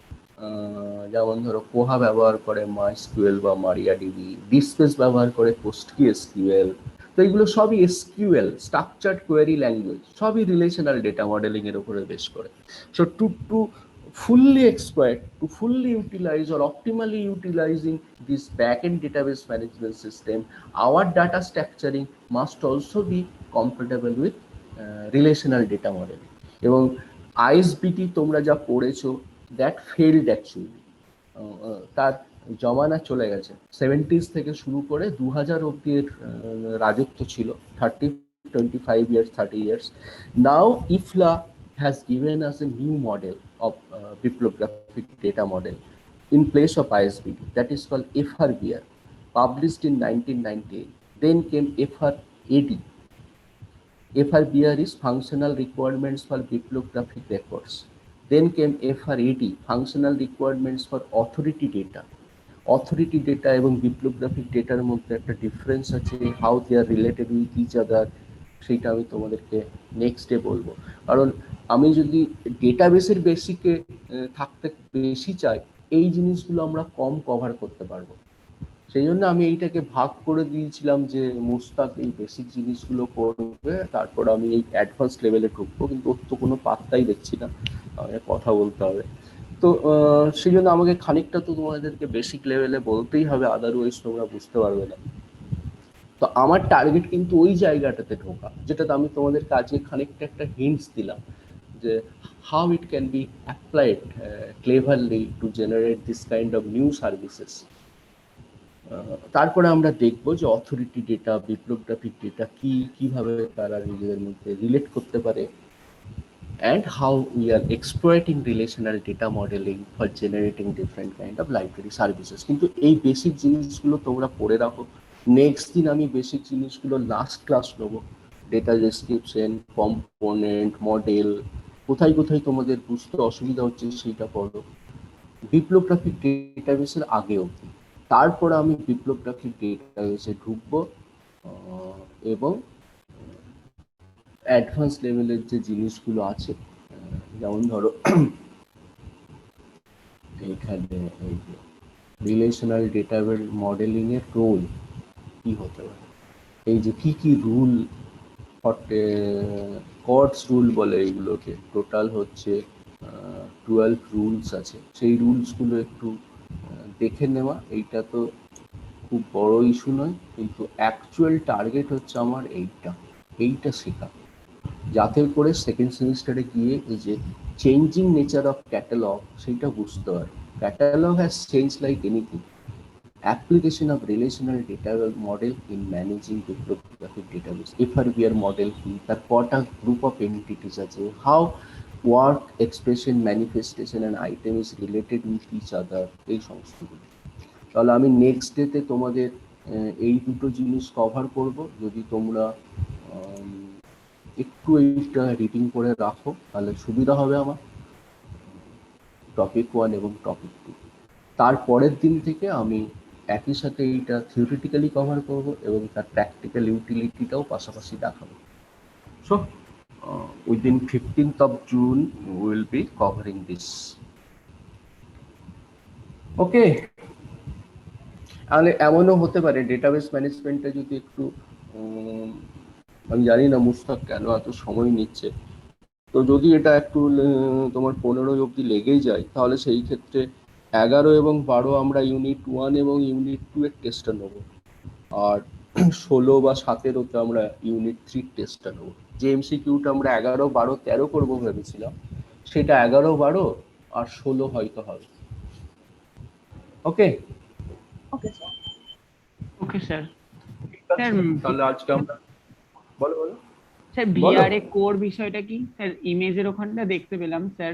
যেমন ধরো কোহা ব্যবহার করে মাইস্কিউএল বা মারিয়াডিবি, ডিসপেস ব্যবহার করে পোস্টগ্রেসকিউএল। তো এইগুলো সবই এসকিউএল, স্ট্রাকচার্ড কোয়েরি ল্যাঙ্গুয়েজ, সবই রিলেশনাল ডেটা মডেলিং এর উপরে বেস করে। So to fully exploit, to fully utilize or optimally utilizing this backend database management system, our data structuring must also be compatible with relational data model. এবং ISBT তোমরা যা পড়েছো, that failed actually. তার জমানা চলে গেছে। 70s থেকে শুরু করে 2000 অব্দি রাজত্ব ছিল, 25 years, 30 years. Now IFLA has given us a new model of bibliographic data model in place of ISBD, that is called FRBR, published in 1998. Then came FRAD. FRBR is functional requirements for bibliographic records. Then came FRAD, functional requirements for authority data. Authority data এবং bibliographic ডেটার মধ্যে একটা difference আছে, how they are related with each other, সেইটা আমি তোমাদেরকে next day বলবো। কারণ আমি যদি ডেটাবেসের বেসিকে থাকতে বেশি চাই, এই জিনিসগুলো আমরা কম কভার করতে পারবো। সেই জন্য আমি এইটাকে ভাগ করে দিয়েছিলাম যে মুস্তাক এই বেসিক জিনিসগুলো করবে, তারপর আমি এই অ্যাডভান্স লেভেলে ঢুকবো। কিন্তু ওর তো কোনো পাত্তাই দেখছি না, আমাকে কথা বলতে হবে। তো সেই জন্য আমাকে খানিকটা তো তোমাদেরকে বেসিক লেভেলে বলতেই হবে, আদারওয়াইজ তোমরা বুঝতে পারবে না। তো আমার টার্গেট কিন্তু ওই জায়গাটাতে ঢোকা, যেটাতে আমি তোমাদেরকে আজকে খানিকটা একটা হিন্টস দিলাম যে how it can be applied Cleverly to generate this kind of new services. তারপরে আমরা দেখবো যে অথরিটি ডেটা, বিপ্লবগ্রাফিক ডেটা কি, কিভাবে তারা নিজেদের মধ্যে রিলেট করতে পারে, and how we are exploiting relational data modeling for generating different kind of library services. কিন্তু এই বেসিক জিনিসগুলো তোমরা পড়ে রাখো। নেক্সট দিন আমি বেসিক জিনিসগুলো লাস্ট ক্লাস নেবো, ডেটা ডেসক্রিপশন, কম্পোনেন্ট, মডেল, কোথায় কোথায় তোমাদের বুঝতে অসুবিধা হচ্ছে সেইটা পড়ো বিপ্লবগ্রাফিক ডেটাবেসের আগে অবধি। তারপরে আমি বিপ্লবগ্রাফিক ডেটাবেসে ঢুকবো এবং অ্যাডভান্স লেভেলের যে জিনিসগুলো আছে, যেমন ধরো এইখানে এই যে রিলেশনাল ডেটাবেস মডেলিং এর রোল কি হতে পারে, এই যে কি কি রুল, কর্টস রুল বলে এইগুলোকে, টোটাল হচ্ছে 12 রুলস আছে, সেই রুলসগুলো একটু দেখে নেওয়া। এইটা তো খুব বড় ইস্যু নয়, কিন্তু অ্যাকচুয়াল টার্গেট হচ্ছে আমার এইটা শেখা, যাতে করে সেকেন্ড সেমিস্টারে গিয়ে এই যে চেঞ্জিং নেচার অফ ক্যাটালগ সেইটা বুঝতে পারে। Catalogue has change like anything. application of relational data model in managing bibliographic database, FRBR model কি, তার কটা গ্রুপ অফ এন্টিটিস আছে, how work expression manifestation and item is related with each other, এই সমস্তগুলো। তাহলে আমি নেক্সট ডেতে তোমাদের এই দুটো জিনিস কভার করব। যদি তোমরা একটু এইটা রিডিং করে রাখো তাহলে সুবিধা হবে আমার, টপিক 1 এবং টপিক 2। তারপরের দিন থেকে আমি একই সাথে এইটা থিওরিটিক্যালি কভার করব এবং তার প্র্যাকটিক্যাল ইউটিলিটিটাও পাশাপাশি দেখাবো। So within 15th of June we will be covering this. ওকে, তাহলে এমনও হতে পারে ডেটাবেস ম্যানেজমেন্টে যদি একটু আমি জানি না মুস্তাক কেন এত সময় নিচ্ছে, তো যদি এটা একটু তোমার 15 অবধি লেগেই যায় তাহলে সেই ক্ষেত্রে 11 এবং 12 আমরা ইউনিট 1 এবং ইউনিট 2 এর টেস্টটা নেব, আর 16 বা 17তে আমরা ইউনিট 3 টেস্টটা নেব। যে এমসিকিউটা আমরা 11, 12, 13 করবো ভেবেছিলাম সেটা 11, 12 আর 16 হয়তো হবে। ওকে ওকে স্যার। Okay sir. তাহলে আজকে আমরা বলো স্যার ভিআরএ কোর বিষয়টা কি স্যার? ইমেজের ওখানটা দেখতে পেলাম স্যার।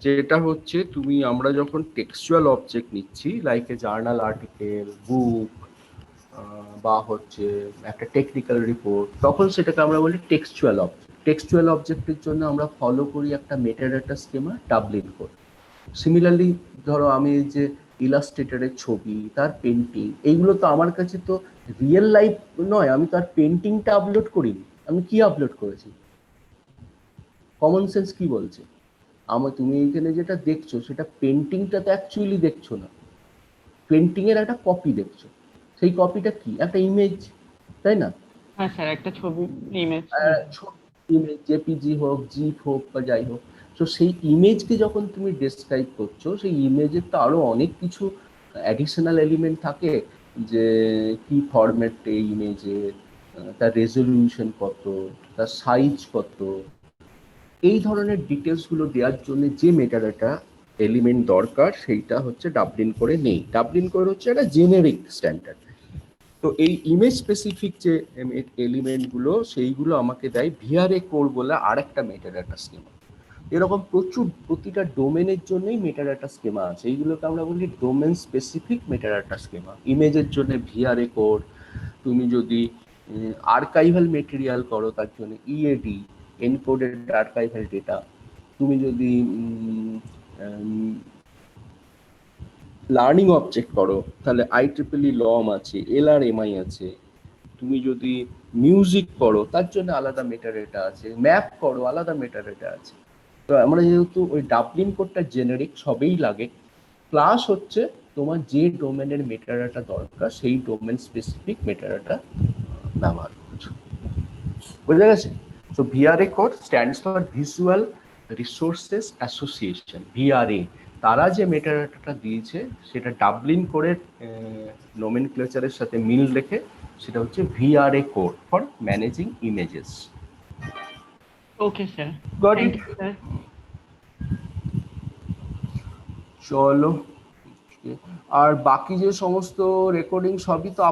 যেটা হচ্ছে তুমি আমরা যখন টেক্সচুয়াল অবজেক্ট নিচ্ছি লাইক এ জার্নাল আর্টিকেল, বুক বা হচ্ছে একটা টেকনিক্যাল রিপোর্ট, তখন সেটাকে আমরা বলি টেক্সচুয়াল অবজেক্ট। টেক্সচুয়াল অবজেক্টের জন্য আমরা ফলো করি একটা metadata schema, Dublin core. Similarly ধরো আমি যে ইলাস্ট্রেটরের ছবি, তার পেন্টিং, এইগুলো তো আমার কাছে তো রিয়েল লাইফ নয়, আমি তার পেন্টিংটা আপলোড করিনি, আমি কি আপলোড করেছি? কমন সেন্স কি বলছে? তুমি এখানে যেটা দেখছো সেটা পেন্টিংটা তো অ্যাকচুয়ালি দেখছো না, পেন্টিং এর একটা কপি দেখছো। সেই কপিটা কি? একটা ইমেজ, তাই না? হ্যাঁ স্যার, একটা ছবি, ইমেজ, জেপিজি হোক, জিপ হোক বা যাই হোক। তো সেই ইমেজকে যখন তুমি ডেসক্রাইব করছো, সেই ইমেজের তো আরো অনেক কিছু অ্যাডিশনাল এলিমেন্ট থাকে, যে কি ফরম্যাট এই ইমেজের, তার রেজলিউশন কত, তার সাইজ কত, এই ধরনের ডিটেলস গুলো দেওয়ার জন্য যে মেটাডাটা এলিমেন্ট দরকার সেইটা হচ্ছে ডাবলিন করে নেই। ডাবলিন করে হচ্ছে একটা জেনেরিক স্ট্যান্ডার্ড। তো এই ইমেজ স্পেসিফিক যে এলিমেন্টগুলো সেইগুলো আমাকে দেয় ভিআরএ কোর বলে আরেকটা মেটাডাটা স্কিমা। এরকম প্রতিটা ডোমেনের জন্যই মেটাডাটা স্কিমা আছে, এইগুলোকে আমরা বলি ডোমেন স্পেসিফিক মেটাডাটা স্কিমা। ইমেজের জন্য ভিআরএ কোর, তুমি যদি আর্কাইভাল মেটেরিয়াল করো তার জন্য ইএডি, এনকোডেড আর্কাইভাল ডেটা। তুমি যদি লার্নিং অবজেক্ট করো তাহলে IEEE লম আছে, LRMI আছে। তুমি যদি মিউজিক করো তার জন্য আলাদা মেটাডাটা আছে, ম্যাপ করো আলাদা মেটাডাটা আছে। তো আমরা যেহেতু ওই ডাবলিন কোডটা জেনারিক সবেই লাগে, প্লাস হচ্ছে তোমার যে ডোমেনের মেটাডাটা দরকার সেই ডোমেন স্পেসিফিক মেটাডাটা ব্যবহার করছো। বুঝা গেছে? So VRA code stands for visual resources association, VRA. তারা যে মেটাডাটাটা দিয়েছে সেটা ডাবলিন কোডের নোমেনক্লেচারের সাথে মিল রেখে সেটা হচ্ছে VRA core for managing images. Okay sir, got thank it? You sir. চলো, আর বাকি যে সমস্ত রেকর্ডিং সবই তো